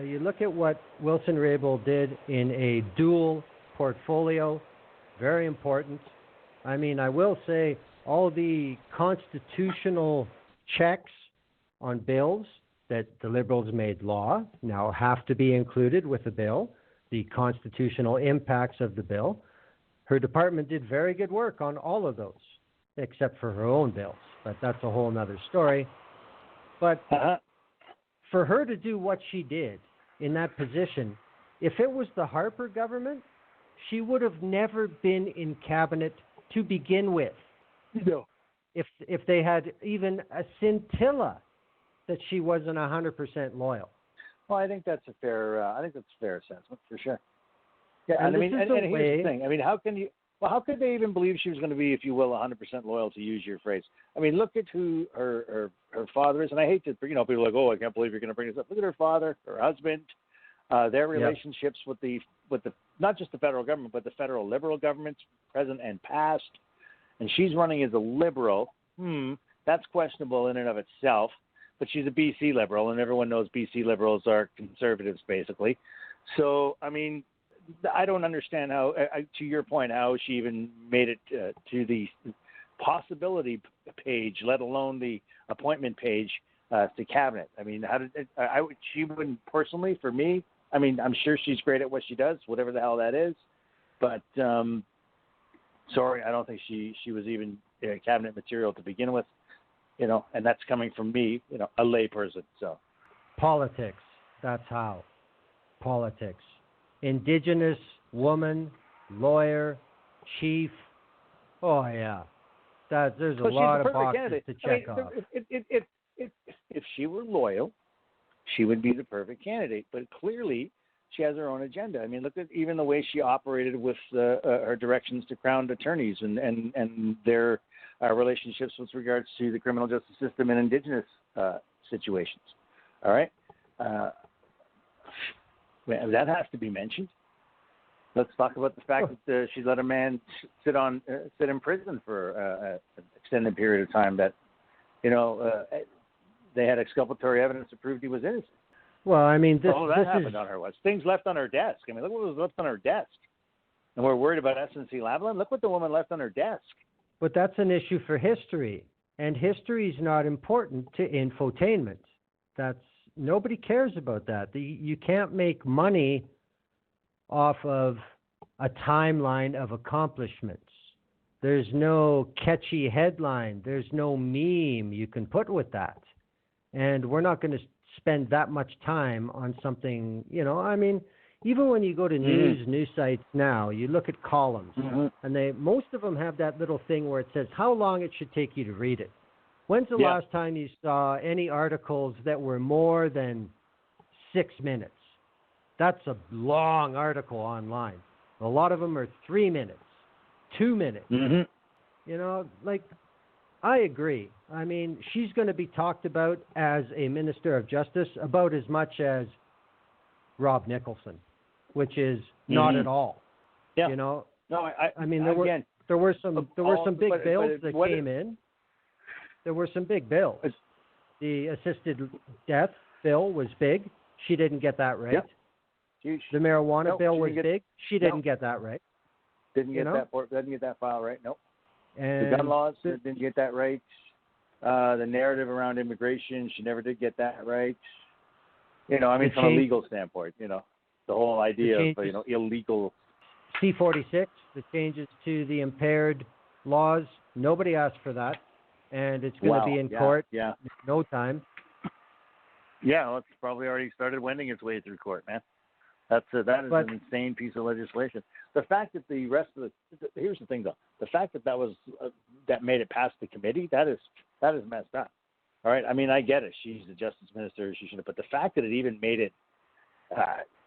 You look at what Wilson-Raybould did in a dual portfolio. Very important. I mean, I will say all the constitutional checks on bills that the Liberals made law now have to be included with the bill, the constitutional impacts of the bill. Her department did very good work on all of those, except for her own bills. But that's a whole other story. But for her to do what she did in that position, if it was the Harper government, she would have never been in cabinet to begin with. No. If they had even a scintilla that she wasn't 100% loyal. Well, I think that's a fair assessment for sure. Yeah, and here's the thing. I mean, how could they even believe she was going to be, if you will, 100% loyal, to use your phrase? I mean, look at who her father is. And I hate to, people are like, oh, I can't believe you're going to bring this up. Look at her father, her husband, their relationships with the not just the federal government, but the federal liberal governments, present and past. And she's running as a liberal. That's questionable in and of itself. But she's a BC liberal, and everyone knows BC liberals are conservatives, basically. So, I mean, I don't understand how, to your point, how she even made it to the possibility page, let alone the appointment page to cabinet. I mean, she wouldn't personally, for me. I mean, I'm sure she's great at what she does, whatever the hell that is. But sorry, I don't think she was even cabinet material to begin with. And that's coming from me, a lay person. So politics. That's how. Politics. Indigenous woman, lawyer, chief. Oh yeah, there's a lot of boxes to check off. If she were loyal, she would be the perfect candidate. But clearly, she has her own agenda. I mean, look at even the way she operated with her directions to crown attorneys and their relationships with regards to the criminal justice system and Indigenous situations. All right? That has to be mentioned. Let's talk about the fact that she let a man sit in prison for an extended period of time that, they had exculpatory evidence to prove he was innocent. Well, I mean, this happened on her watch. Things left on her desk. I mean, look what was left on her desk. And we're worried about SNC-Lavalin. Look what the woman left on her desk. But that's an issue for history, and history is not important to infotainment. Nobody cares about that. You can't make money off of a timeline of accomplishments. There's no catchy headline. There's no meme you can put with that. And we're not going to spend that much time on something, I mean, even when you go to news sites now, you look at columns, and most of them have that little thing where it says how long it should take you to read it. When's the last time you saw any articles that were more than 6 minutes? That's a long article online. A lot of them are 3 minutes, 2 minutes. I agree. I mean, she's going to be talked about as a Minister of Justice about as much as Rob Nicholson, which is not at all. Yeah. No, I mean, there were some big bills that came in. There were some big bills. The assisted death bill was big. She didn't get that right. Yep. The marijuana bill was big. She didn't get that right. Didn't get that file right. Nope. And the gun laws didn't get that right. The narrative around immigration, she never did get that right. From a legal standpoint, the whole idea of illegal. C-46, the changes to the impaired laws. Nobody asked for that, and it's going to be in court in no time. Yeah, well, it's probably already started wending its way through court, man. That is an insane piece of legislation. The fact that the rest of here's the thing though, the fact that was that made it past the committee, that is messed up. All right, I mean, I get it. She's the justice minister. She should have. But the fact that it even made it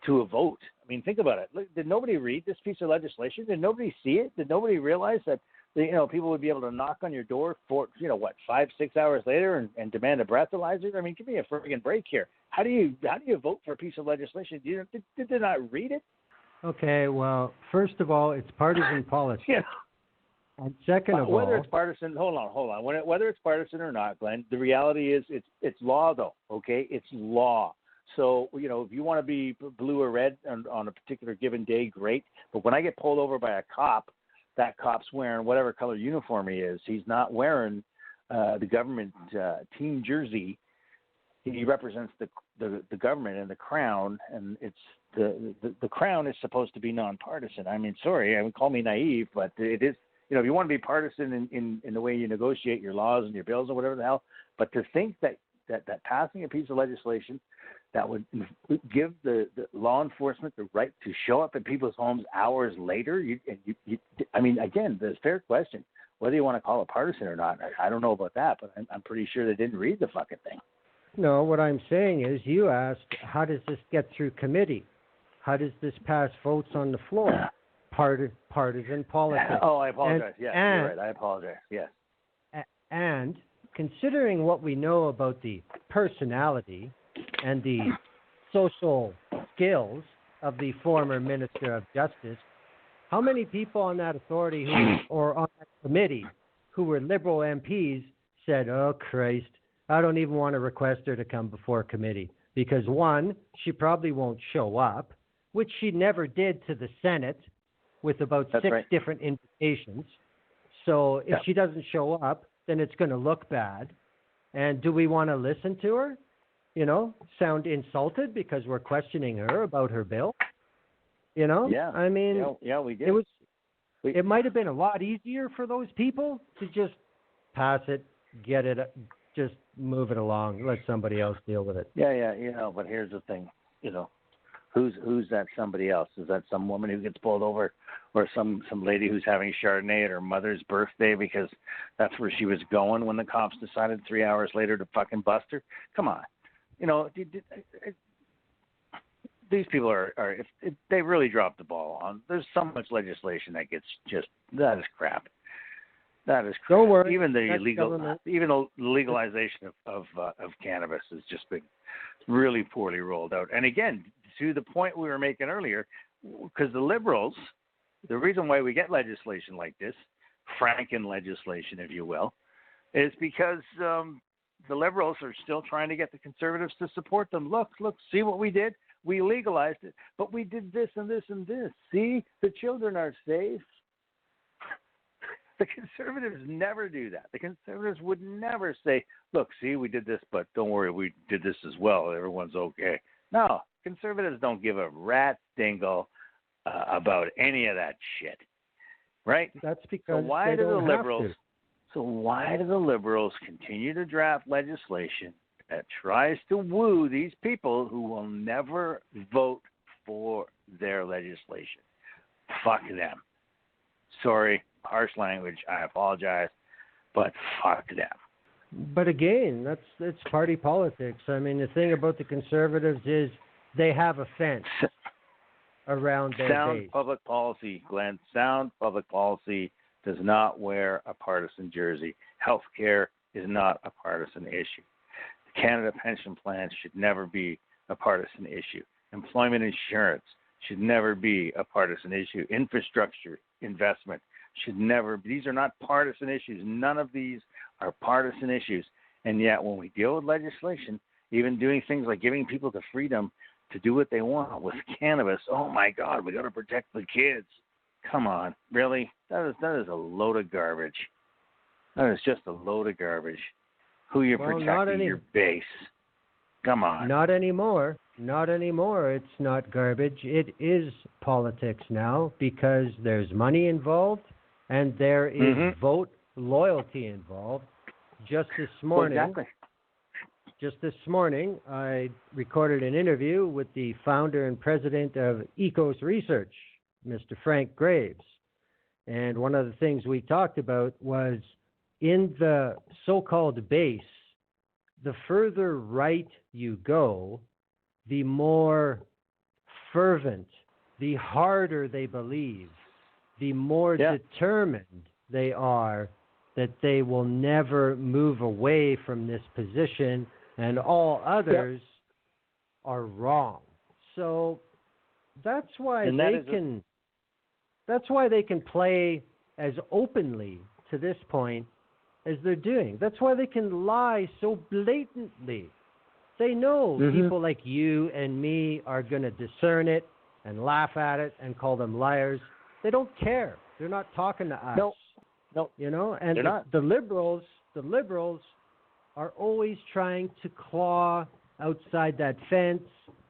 to a vote. I mean, think about it. Look, did nobody read this piece of legislation? Did nobody see it? Did nobody realize that people would be able to knock on your door for 5-6 hours later and demand a breathalyzer? I mean, give me a friggin' break here. How do you vote for a piece of legislation? Did they not read it? Okay, well, first of all, it's partisan politics. And second of all, whether it's partisan, hold on. Whether it's partisan or not, Glenn, the reality is it's law, though. Okay, it's law. So if you want to be blue or red on a particular given day, great. But when I get pulled over by a cop, that cop's wearing whatever color uniform he is. He's not wearing the government team jersey. He represents the government and the crown, and it's the crown is supposed to be nonpartisan. I mean, sorry, call me naive, but it is. If you want to be partisan in the way you negotiate your laws and your bills or whatever the hell, but to think that passing a piece of legislation that would give the law enforcement the right to show up at people's homes hours later, I mean, again, the fair question, whether you want to call it partisan or not, I don't know about that, but I'm pretty sure they didn't read the fucking thing. No, what I'm saying is you asked, how does this get through committee? How does this pass votes on the floor? Partisan politics. Oh, I apologize. You're right. I apologize. Yes. And considering what we know about the personality and the social skills of the former Minister of Justice, how many people on that authority or on that committee who were Liberal MPs said, oh, Christ, I don't even want to request her to come before committee because, one, she probably won't show up, which she never did to the Senate with about six different invitations. So if she doesn't show up, then it's going to look bad. And do we want to listen to her? Sound insulted because we're questioning her about her bill? Yeah. I mean, we did. It might have been a lot easier for those people to just pass it, get it, just move it along, let somebody else deal with it. Yeah. But here's the thing, who's that somebody else? Is that some woman who gets pulled over, or some lady who's having Chardonnay at her mother's birthday because that's where she was going when the cops decided 3 hours later to fucking bust her? Come on. these people are if they really drop the ball on. There's so much legislation that gets that is crap. That is crap. Don't worry. Even the legalization of cannabis has just been really poorly rolled out. And again, to the point we were making earlier, because the liberals, the reason why we get legislation like this, Franken legislation, if you will, is because the liberals are still trying to get the conservatives to support them. Look, see what we did? We legalized it, but we did this and this and this. See, the children are safe. The conservatives never do that. The conservatives would never say, look, see, we did this, but don't worry, we did this as well. Everyone's okay. No, conservatives don't give a rat's dingle about any of that shit, right? That's because So why they do don't the have liberals? to. So why do the liberals continue to draft legislation that tries to woo these people who will never vote for their legislation? Fuck them. Sorry, harsh language. I apologize, but fuck them. But again, that's party politics. I mean, the thing about the conservatives is they have a fence around their Sound base. public policy, Glenn. Sound public policy does not wear a partisan jersey. Healthcare is not a partisan issue. The Canada Pension Plan should never be a partisan issue. Employment insurance should never be a partisan issue. Infrastructure investment should never be. These are not partisan issues. None of these are partisan issues. And yet when we deal with legislation, even doing things like giving people the freedom to do what they want with cannabis, oh my God, we got to protect the kids. Come on, really? That is a load of garbage. That is just a load of garbage. Who you're protecting, your base. Come on. Not anymore. Not anymore. It's not garbage. It is politics now because there's money involved and there is vote loyalty involved. Just this morning, I recorded an interview with the founder and president of Ecos Research, Mr. Frank Graves. And one of the things we talked about was in the so-called base, the further right you go, the more fervent, the harder they believe, the more determined they are that they will never move away from this position and all others are wrong. So that's why they can play as openly to this point as they're doing. That's why they can lie so blatantly. They know people like you and me are going to discern it and laugh at it and call them liars. They don't care. They're not talking to us. No. You know, and the liberals are always trying to claw outside that fence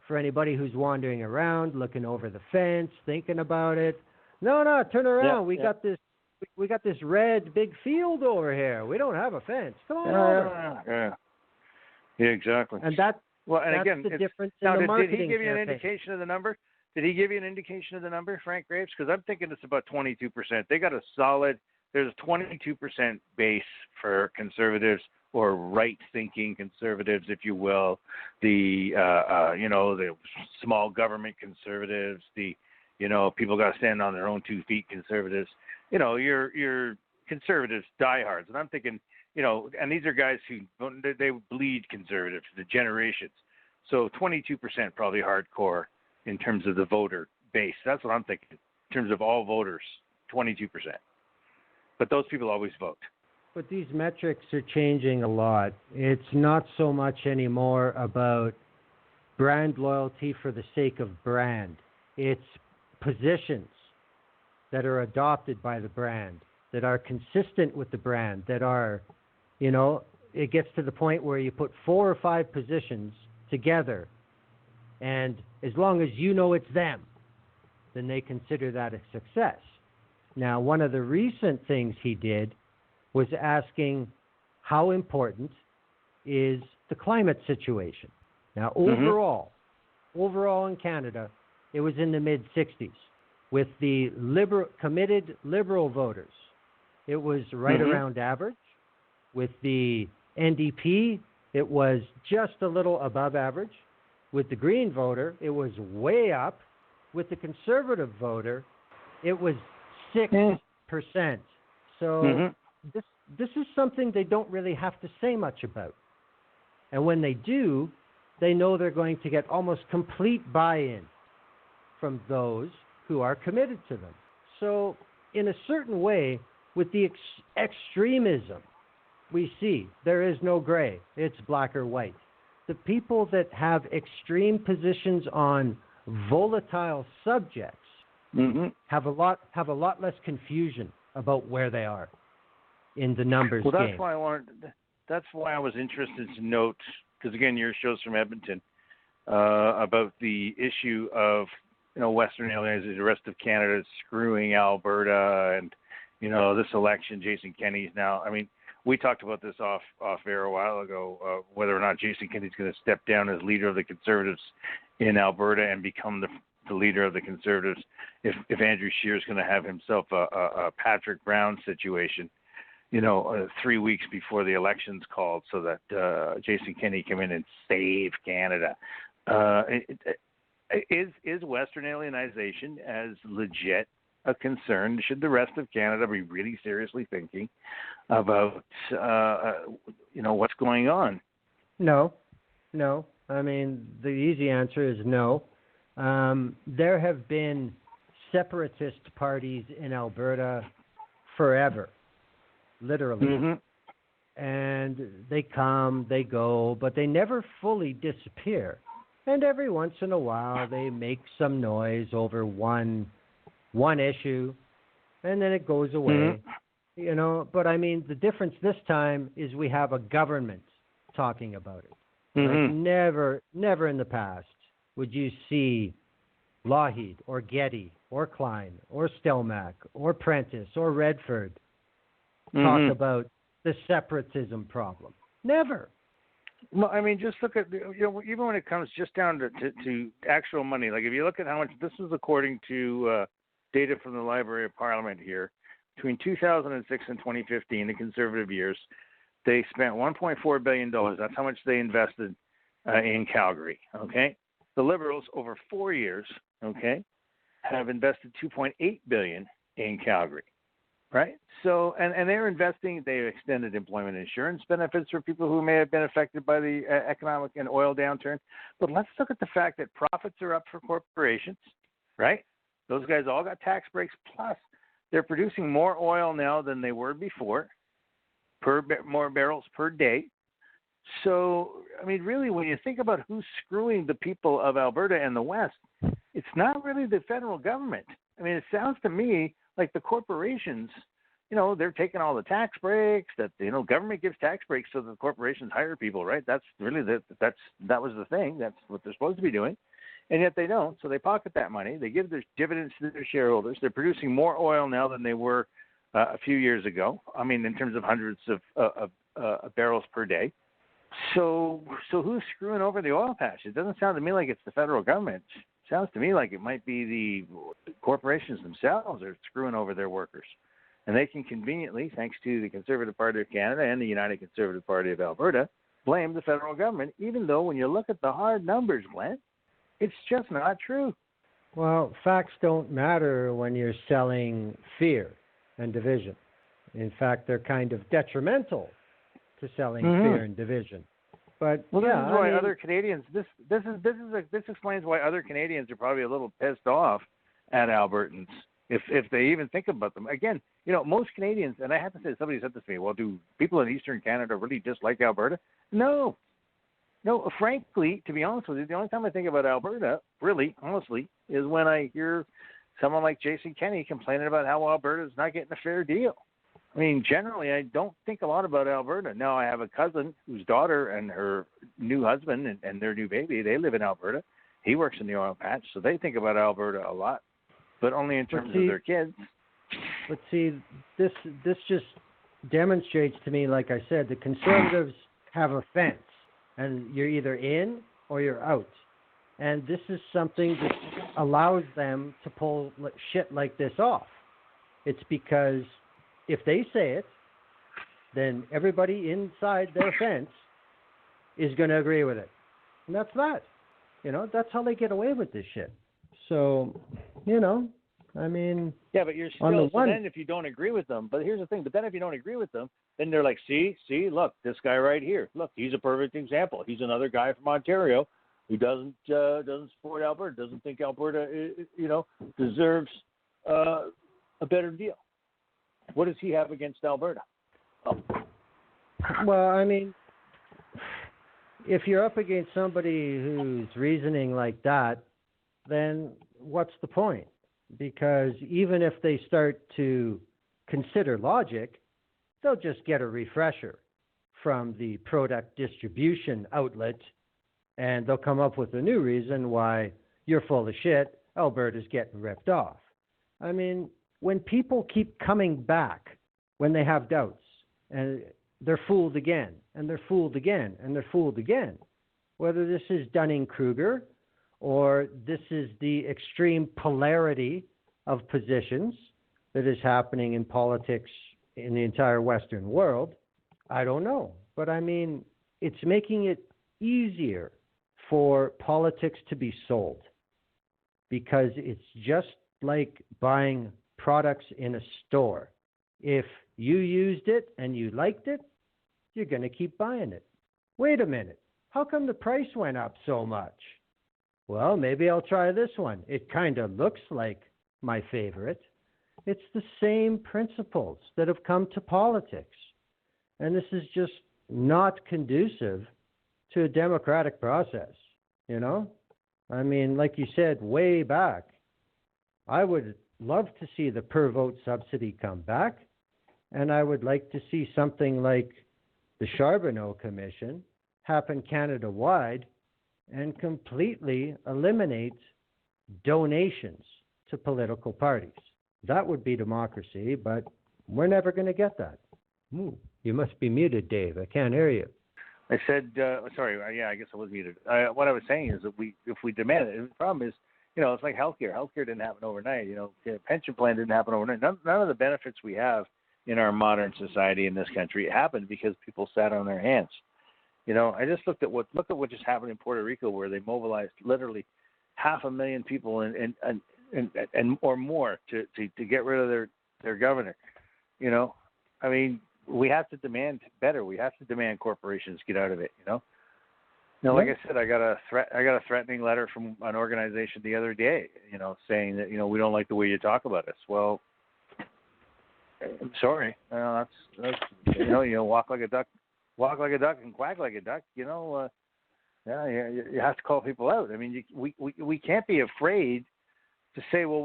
for anybody who's wandering around, looking over the fence, thinking about it. No, turn around. We got this red big field over here. We don't have a fence. Come on over. Yeah, exactly. And that's again, the difference in the marketing. Did he give you an campaign. indication of the number? Did he give you an indication of the number, Frank Graves? Because I'm thinking it's about 22%. They got there's a 22% base for conservatives or right-thinking conservatives, if you will. The small government conservatives. The people got to stand on their own 2 feet conservatives. Your conservatives, diehards, and I'm thinking. And these are guys who they bleed conservative the generations. So 22% probably hardcore in terms of the voter base. That's what I'm thinking. In terms of all voters, 22%. But those people always vote. But these metrics are changing a lot. It's not so much anymore about brand loyalty for the sake of brand. It's positions that are adopted by the brand, that are consistent with the brand, that are, it gets to the point where you put 4 or 5 positions together, and as long as you know it's them, then they consider that a success. Now, one of the recent things he did was asking how important is the climate situation. Now, overall in Canada, it was in the mid-60s. With the committed liberal voters, it was right around average. With the NDP, it was just a little above average. With the Green voter, it was way up. With the Conservative voter, it was 6%. So this is something they don't really have to say much about. And when they do, they know they're going to get almost complete buy-in from those who are committed to them. So in a certain way, with the extremism we see, there is no gray. It's black or white. The people that have extreme positions on volatile subjects have a lot less confusion about where they are in the numbers game. Well, that's why I was interested to note, because again, your show's from Edmonton, about the issue of Western aliens, the rest of Canada is screwing Alberta, and this election, Jason Kenney's now. I mean, we talked about this off air a while ago, whether or not Jason Kenney's going to step down as leader of the Conservatives in Alberta and become the leader of the Conservatives. If Andrew Scheer is going to have himself a Patrick Brown situation, 3 weeks before the election's called, so that Jason Kenney come in and save Canada. Is Western alienization as legit a concern? Should the rest of Canada be really seriously thinking about, what's going on? No. I mean, the easy answer is no. There have been separatist parties in Alberta forever, literally. And they come, they go, but they never fully disappear. And every once in a while, they make some noise over one issue, and then it goes away. But I mean, the difference this time is we have a government talking about it. Like never in the past would you see Lougheed or Getty or Klein or Stelmach or Prentice or Redford talk about the separatism problem. Never. Well, I mean, just look at, even when it comes just down to actual money, like if you look at how much, this is according to data from the Library of Parliament here, between 2006 and 2015, the Conservative years, they spent $1.4 billion. That's how much they invested in Calgary, okay? The Liberals, over 4 years, okay, have invested $2.8 billion in Calgary, right? So, and they're investing, they've extended employment insurance benefits for people who may have been affected by the economic and oil downturn. But let's look at the fact that profits are up for corporations, right? Those guys all got tax breaks, plus they're producing more oil now than they were before, more barrels per day. So, I mean, really, when you think about who's screwing the people of Alberta and the West, it's not really the federal government. I mean, it sounds to me like the corporations, they're taking all the tax breaks that, government gives tax breaks so the corporations hire people, right? That's really, that was the thing. That's what they're supposed to be doing. And yet they don't. So they pocket that money. They give their dividends to their shareholders. They're producing more oil now than they were a few years ago. I mean, in terms of hundreds of barrels per day. So who's screwing over the oil patch? It doesn't sound to me like it's the federal government. It sounds to me like it might be the corporations themselves are screwing over their workers. And they can conveniently, thanks to the Conservative Party of Canada and the United Conservative Party of Alberta, blame the federal government, even though when you look at the hard numbers, Glenn, it's just not true. Well, facts don't matter when you're selling fear and division. In fact, they're kind of detrimental to selling fear and division. But this is why other Canadians. This explains why other Canadians are probably a little pissed off at Albertans if they even think about them. Again, most Canadians, and I have to say, somebody said this to me. Well, do people in Eastern Canada really dislike Alberta? No. Frankly, to be honest with you, the only time I think about Alberta, really, honestly, is when I hear someone like Jason Kenney complaining about how Alberta is not getting a fair deal. I mean, generally, I don't think a lot about Alberta. Now, I have a cousin whose daughter and her new husband and their new baby, they live in Alberta. He works in the oil patch, so they think about Alberta a lot, but only in terms of their kids. But see, this just demonstrates to me, like I said, the Conservatives have a fence, and you're either in or you're out. And this is something that allows them to pull shit like this off. It's because if they say it, then everybody inside their fence is going to agree with it. And that's that. That's how they get away with this shit. So, I mean... Yeah, but you're still... then if you don't agree with them... But here's the thing. But then if you don't agree with them, then they're like, see, look, this guy right here. Look, he's a perfect example. He's another guy from Ontario who doesn't support Alberta, doesn't think Alberta, deserves a better deal. What does he have against Alberta? Oh. Well, I mean... If you're up against somebody who's reasoning like that, then what's the point? Because even if they start to consider logic, they'll just get a refresher from the product distribution outlet, and they'll come up with a new reason why you're full of shit, Alberta's getting ripped off. I mean, when people keep coming back when they have doubts, and they're fooled again, and they're fooled again, and they're fooled again. Whether this is Dunning-Kruger or this is the extreme polarity of positions that is happening in politics in the entire Western world, I don't know. But I mean, it's making it easier for politics to be sold because it's just like buying products in a store. If you used it and you liked it, you're going to keep buying it. Wait a minute. How come the price went up so much? Well, maybe I'll try this one. It kind of looks like my favorite. It's the same principles that have come to politics. And this is just not conducive to a democratic process, I mean, like you said, way back, I would love to see the per vote subsidy come back. And I would like to see something like the Charbonneau Commission happen Canada-wide and completely eliminate donations to political parties. That would be democracy, but we're never going to get that. Ooh, you must be muted, Dave. I can't hear you. I said, sorry, yeah, I guess I was muted. What I was saying is that if we demand it, the problem is, it's like healthcare. Healthcare didn't happen overnight. The pension plan didn't happen overnight. None of the benefits we have in our modern society in this country happened because people sat on their hands. I just look at what just happened in Puerto Rico, where they mobilized literally 500,000 people and or more to get rid of their governor. I mean, we have to demand better. We have to demand corporations get out of it. Like I said, I got a threatening letter from an organization the other day. Saying that we don't like the way you talk about us. Well, I'm sorry. That's walk like a duck. Walk like a duck and quack like a duck. You have to call people out. I mean, we can't be afraid to say, well,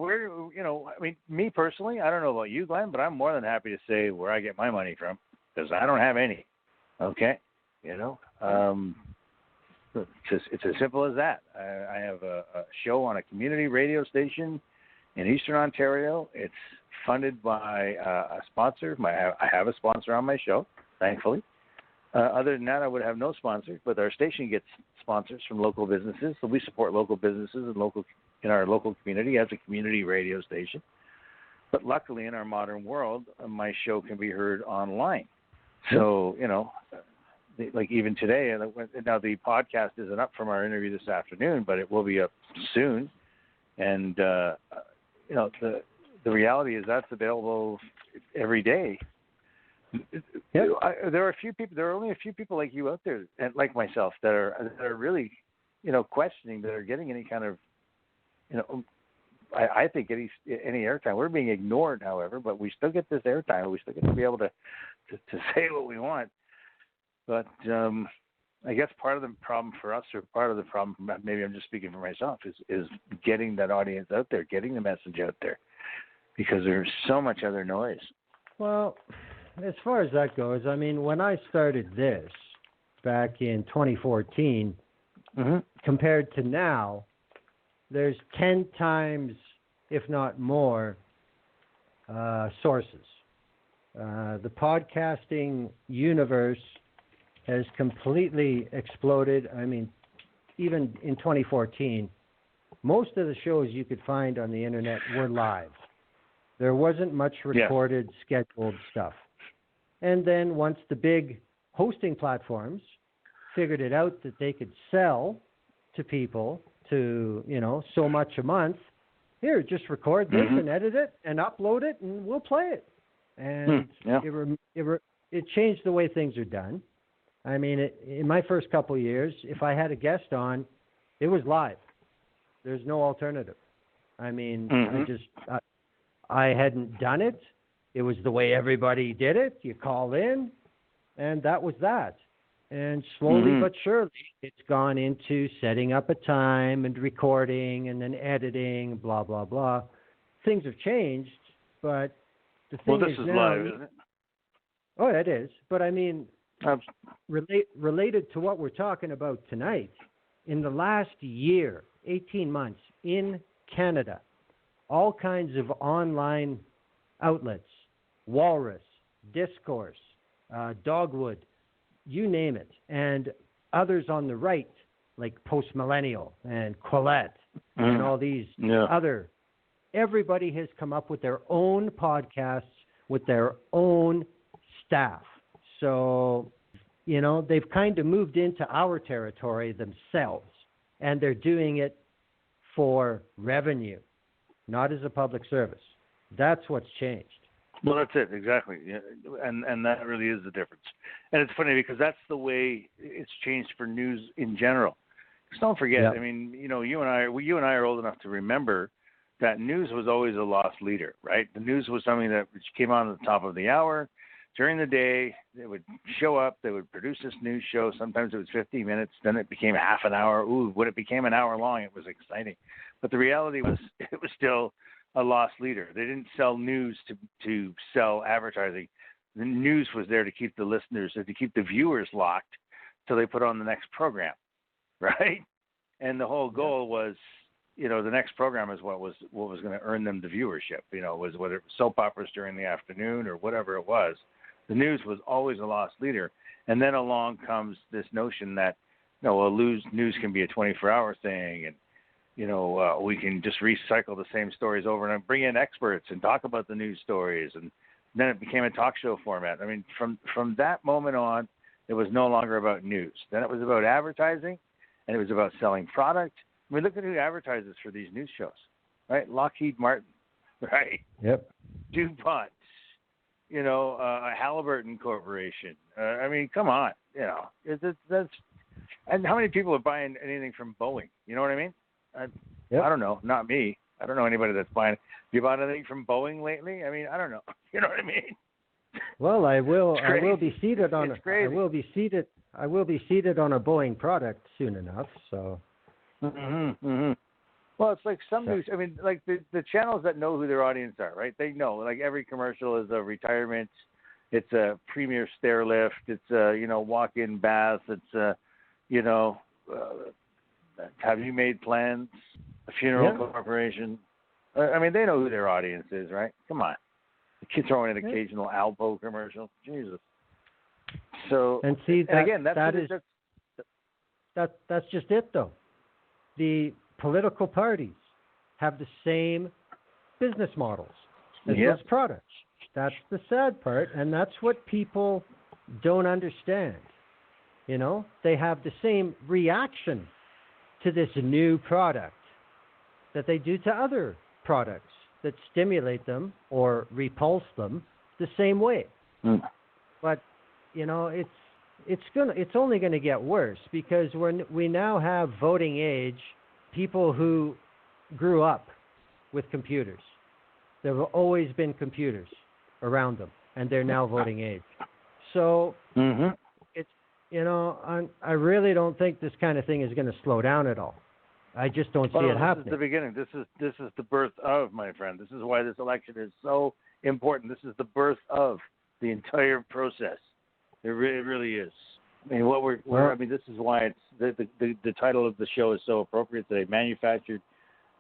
me personally, I don't know about you, Glenn, but I'm more than happy to say where I get my money from because I don't have any. Okay, it's as simple as that. I have a show on a community radio station in Eastern Ontario. It's funded by a sponsor. I have a sponsor on my show, thankfully. Other than that, I would have no sponsors, but our station gets sponsors from local businesses, so we support local businesses in our local community as a community radio station. But luckily, in our modern world, my show can be heard online. So, like even today, now the podcast isn't up from our interview this afternoon, but it will be up soon. And, the reality is that's available every day. Yep. There are only a few people like you out there, and like myself, that are really, questioning that are getting any kind of, I think any airtime. We're being ignored, however, but we still get this airtime. We still get to be able to say what we want. But I guess part of the problem for us, or part of the problem, maybe I'm just speaking for myself, is getting that audience out there, getting the message out there, because there's so much other noise. Well, as far as that goes, I mean, when I started this back in 2014, compared to now, there's 10 times, if not more, sources. The podcasting universe has completely exploded. I mean, even in 2014, most of the shows you could find on the internet were live. There wasn't much recorded, scheduled stuff. And then once the big hosting platforms figured it out that they could sell to people to, so much a month. Here, just record this and edit it and upload it, and we'll play it. And it changed the way things are done. I mean, in my first couple of years, if I had a guest on, it was live. There's no alternative. I mean, I hadn't done it. It was the way everybody did it. You call in, and that was that. And slowly but surely, it's gone into setting up a time and recording and then editing, blah, blah, blah. Things have changed, but the thing this is now, live, isn't it? Oh, it is. But I mean, related to what we're talking about tonight, in the last year, 18 months, in Canada, all kinds of online outlets, Walrus, Discourse, Dogwood, you name it, and others on the right, like Postmillennial and Quillette and all these other, everybody has come up with their own podcasts with their own staff. So, they've kind of moved into our territory themselves, and they're doing it for revenue, not as a public service. That's what's changed. Well, that's it, exactly, and that really is the difference. And it's funny because that's the way it's changed for news in general. Just don't forget. I mean, you and I are old enough to remember that news was always a lost leader, right? The news was something that came on at the top of the hour during the day. They would show up. They would produce this news show. Sometimes it was 50 minutes. Then it became half an hour. Ooh, when it became an hour long, it was exciting. But the reality was, it was still a lost leader. They didn't sell news to sell advertising. The news was there to keep the listeners, or to keep the viewers locked till they put on the next program, right? And the whole goal was, the next program is what was going to earn them the viewership. Was whether it was soap operas during the afternoon or whatever it was. The news was always a lost leader. And then along comes this notion that, news can be a 24-hour thing, and we can just recycle the same stories over and bring in experts and talk about the news stories. And then it became a talk show format. I mean, from that moment on, it was no longer about news. Then it was about advertising, and it was about selling product. I mean, look at who advertises for these news shows, right? Lockheed Martin, right? Yep. DuPont, Halliburton Corporation. I mean, come on, that's. And how many people are buying anything from Boeing? You know what I mean? I don't know. Not me. I don't know anybody that's buying. Have you bought anything from Boeing lately? I mean, I don't know. You know what I mean? Well, I will be seated on. It's crazy. I will be seated on a Boeing product soon enough. So. Well, it's like some news. I mean, like the channels that know who their audience are, right? They know. Like every commercial is a retirement. It's a premier stair lift. It's a walk-in bath. It's a have you made plans? A funeral corporation. I mean, they know who their audience is, right? Come on. The kids throwing an occasional Alpo commercial. Jesus. So and see that, and again, that's just it, though. The political parties have the same business models as those products. That's the sad part, and that's what people don't understand. They have the same reaction to this new product that they do to other products that stimulate them or repulse them the same way. But it's only going to get worse, because we now have voting age people who grew up with computers. There have always been computers around them, and they're now voting age. So it's I really don't think this kind of thing is going to slow down at all. I just don't see it happening. This is the beginning. This is the birth of, my friend. This is why this election is so important. This is the birth of the entire process. It really is. I mean, this is why it's the title of the show is so appropriate today. Manufactured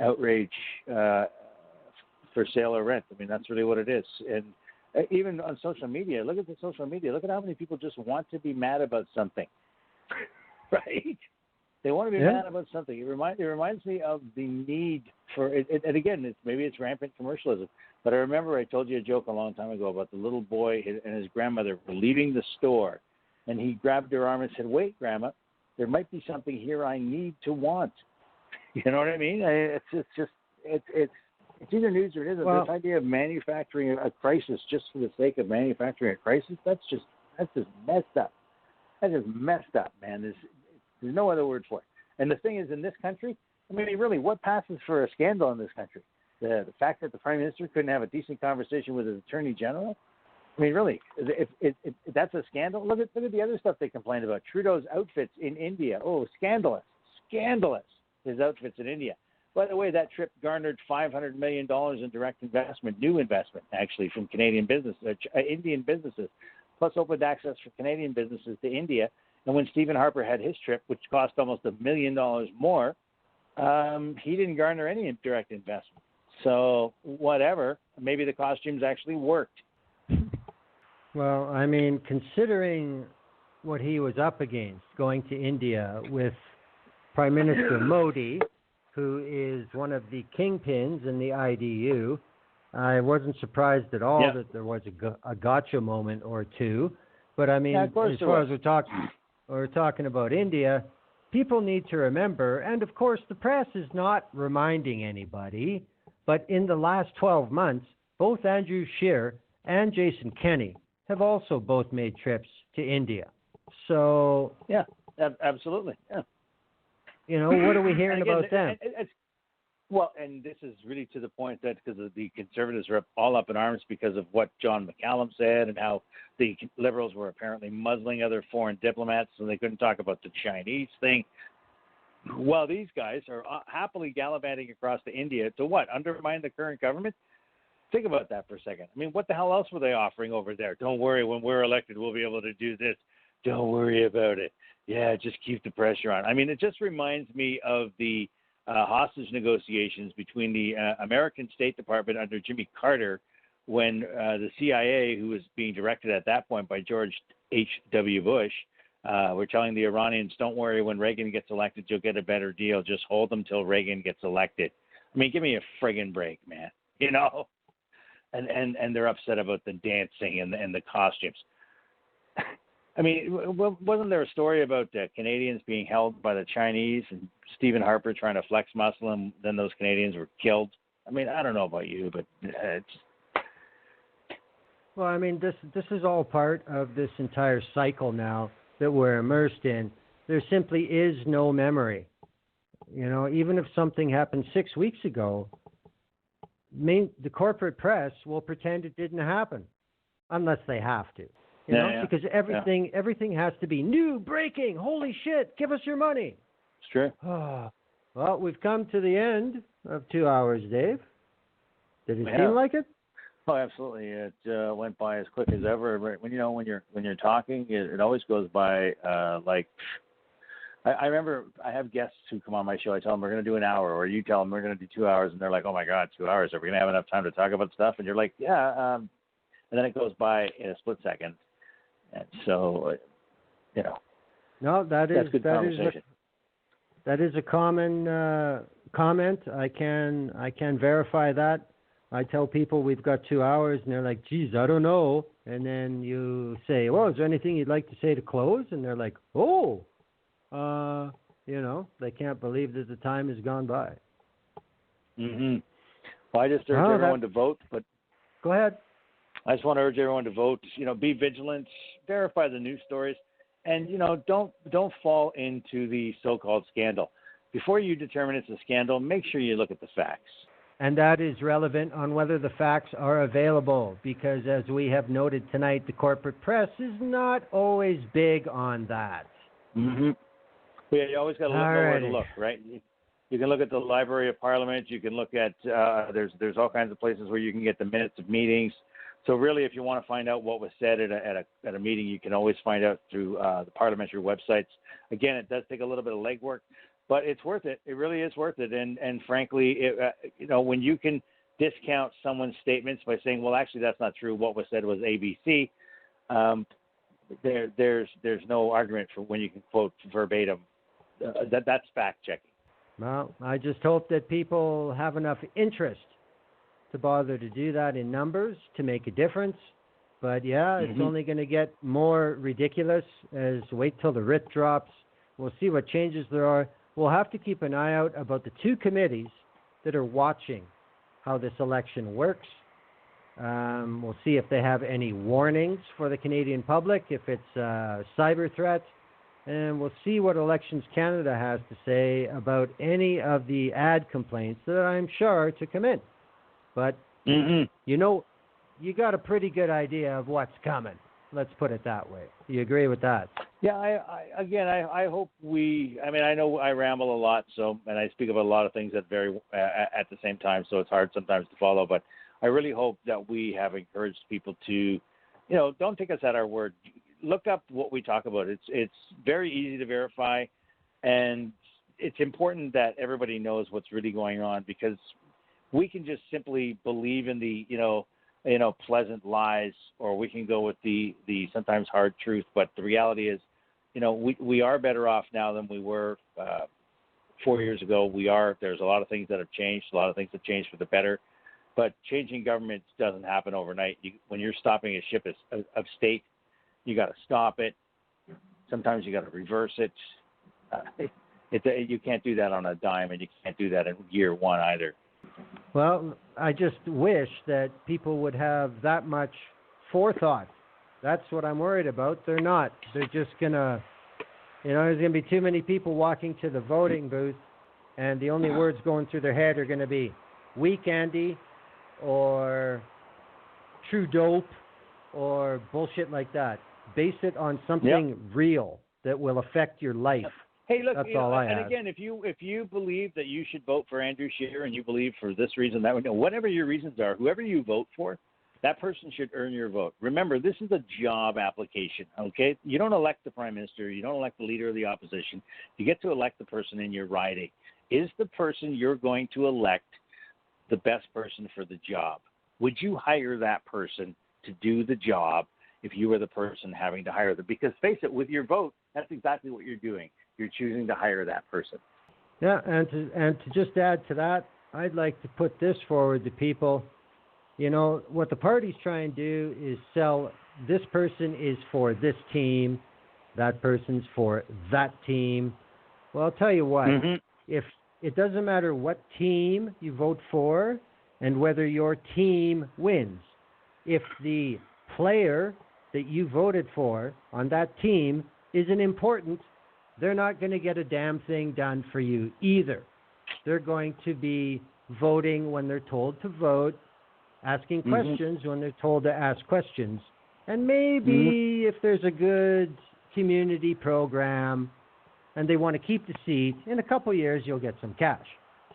outrage for sale or rent. I mean, that's really what it is. And even on social media, look at the social media. Look at how many people just want to be mad about something, right? They want to be mad about something. It reminds me of the need for it. And again, maybe it's rampant commercialism. But I remember I told you a joke a long time ago about the little boy and his grandmother were leaving the store, and he grabbed her arm and said, "Wait, Grandma, there might be something here I need to want." You know what I mean? It's either news or it isn't. Well, this idea of manufacturing a crisis just for the sake of manufacturing a crisis, that's just messed up. That is messed up, man. There's no other word for it. And the thing is, in this country, I mean, really, what passes for a scandal in this country? The fact that the Prime Minister couldn't have a decent conversation with his Attorney General? I mean, really, if that's a scandal, look at the other stuff they complained about. Trudeau's outfits in India. Oh, scandalous. His outfits in India. By the way, that trip garnered $500 million in direct investment, new investment, actually, from Canadian businesses, Indian businesses, plus opened access for Canadian businesses to India. And when Stephen Harper had his trip, which cost almost $1 million more, he didn't garner any direct investment. So whatever, maybe the costumes actually worked. well, I mean, considering what he was up against going to India with Prime Minister Modi, who is one of the kingpins in the IDU, I wasn't surprised at all that there was a gotcha moment or two. But I mean, as far as we're talking about India, people need to remember, and of course the press is not reminding anybody, but in the last 12 months, both Andrew Scheer and Jason Kenney have also both made trips to India. So yeah, absolutely. Yeah. You know, what are we hearing again, about them? Well, and this is really to the point that because the Conservatives are all up in arms because of what John McCallum said and how the Liberals were apparently muzzling other foreign diplomats so they couldn't talk about the Chinese thing. Well, these guys are happily gallivanting across to India to what? Undermine the current government? Think about that for a second. I mean, what the hell else were they offering over there? Don't worry, when we're elected, we'll be able to do this. Don't worry about it. Yeah, just keep the pressure on. I mean, it just reminds me of the hostage negotiations between the American State Department under Jimmy Carter when the CIA, who was being directed at that point by George H.W. Bush, were telling the Iranians, don't worry, when Reagan gets elected, you'll get a better deal. Just hold them till Reagan gets elected. I mean, give me a friggin' break, man. You know? And they're upset about the dancing and the costumes. I mean, wasn't there a story about Canadians being held by the Chinese and Stephen Harper trying to flex muscle and then those Canadians were killed? I mean, I don't know about you, but it's... Well, I mean, this is all part of this entire cycle now that we're immersed in. There simply is no memory. You know, even if something happened 6 weeks ago, the corporate press will pretend it didn't happen unless they have to. You know, because everything has to be new, breaking, holy shit, give us your money. It's true. Well, we've come to the end of 2 hours, Dave. Did it seem like it? Oh, absolutely. It went by as quick as ever. When you're talking, it always goes by like. I remember I have guests who come on my show. I tell them we're going to do an hour, or you tell them we're going to do 2 hours, and they're like, "Oh my God, 2 hours? Are we going to have enough time to talk about stuff?" And you're like, "Yeah." And then it goes by in a split second. And so, you know. No, that is a common comment. I can verify that. I tell people we've got 2 hours, and they're like, "Geez, I don't know." And then you say, "Well, is there anything you'd like to say to close?" And they're like, "Oh, you know, they can't believe that the time has gone by." Mm-hmm. Well, I just urge everyone to vote, but go ahead. I just want to urge everyone to vote. You know, be vigilant, verify the news stories, and you know, don't fall into the so-called scandal. Before you determine it's a scandal, make sure you look at the facts. And that is relevant on whether the facts are available, because as we have noted tonight, the corporate press is not always big on that. Mm-hmm. Yeah, you always got to know where to look, right? You can look at the Library of Parliament. You can look at there's all kinds of places where you can get the minutes of meetings. So really, if you want to find out what was said at a meeting, you can always find out through the parliamentary websites. Again, it does take a little bit of legwork, but it's worth it. It really is worth it. And frankly, you know, when you can discount someone's statements by saying, well, actually, that's not true. What was said was ABC. There's no argument for when you can quote verbatim. That's fact checking. Well, I just hope that people have enough interest to bother to do that in numbers to make a difference. But yeah, it's only going to get more ridiculous as wait till the writ drops. We'll see what changes there are. We'll have to keep an eye out about the two committees that are watching how this election works. We'll see if they have any warnings for the Canadian public, if it's a cyber threat. And we'll see what Elections Canada has to say about any of the ad complaints that I'm sure are to come in. But, you know, you got a pretty good idea of what's coming. Let's put it that way. Do you agree with that? Yeah, I hope I know I ramble a lot, and I speak about a lot of things at the same time, so it's hard sometimes to follow, but I really hope that we have encouraged people to, don't take us at our word. Look up what we talk about. It's very easy to verify, and it's important that everybody knows what's really going on, because we can just simply believe in the, pleasant lies, or we can go with the sometimes hard truth. But the reality is, we are better off now than we were 4 years ago. There's a lot of things that have changed. A lot of things have changed for the better. But changing governments doesn't happen overnight. When you're stopping a ship of state, you got to stop it. Sometimes you got to reverse it. You can't do that on a dime, and you can't do that in year one either. Well, I just wish that people would have that much forethought. That's what I'm worried about. They're not. They're just going to, there's going to be too many people walking to the voting booth, and the only words going through their head are going to be weak Andy or true dope or bullshit like that. Base it on something real that will affect your life. Hey, look, that's all I have. And again, if you believe that you should vote for Andrew Scheer, and you believe for this reason, that whatever your reasons are, whoever you vote for, that person should earn your vote. Remember, this is a job application, okay? You don't elect the prime minister. You don't elect the leader of the opposition. You get to elect the person in your riding. Is the person you're going to elect the best person for the job? Would you hire that person to do the job if you were the person having to hire them? Because face it, with your vote, that's exactly what you're doing. You're choosing to hire that person. Yeah, and to just add to that, I'd like to put this forward to people. What the parties try and do is sell, this person is for this team, that person's for that team. Well, I'll tell you what, if it doesn't matter what team you vote for and whether your team wins, if the player that you voted for on that team isn't important, they're not going to get a damn thing done for you either. They're going to be voting when they're told to vote, asking questions when they're told to ask questions. And maybe if there's a good community program and they want to keep the seat, in a couple of years you'll get some cash.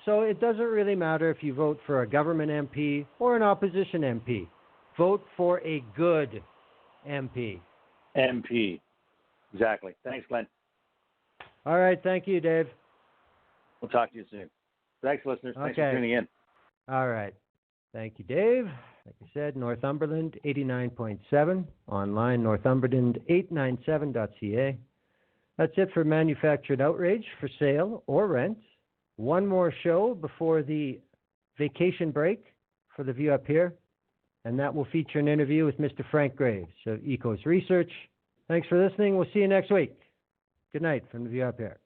So it doesn't really matter if you vote for a government MP or an opposition MP. Vote for a good MP. MP. Exactly. Thanks, Glenn. All right. Thank you, Dave. We'll talk to you soon. Thanks, listeners. Thanks for tuning in. All right. Thank you, Dave. Like I said, Northumberland 89.7. Online, northumberland897.ca. That's it for Manufactured Outrage for sale or rent. One more show before the vacation break for the View Up Here, and that will feature an interview with Mr. Frank Graves of Ecos Research. Thanks for listening. We'll see you next week. Good night from the View Up Here.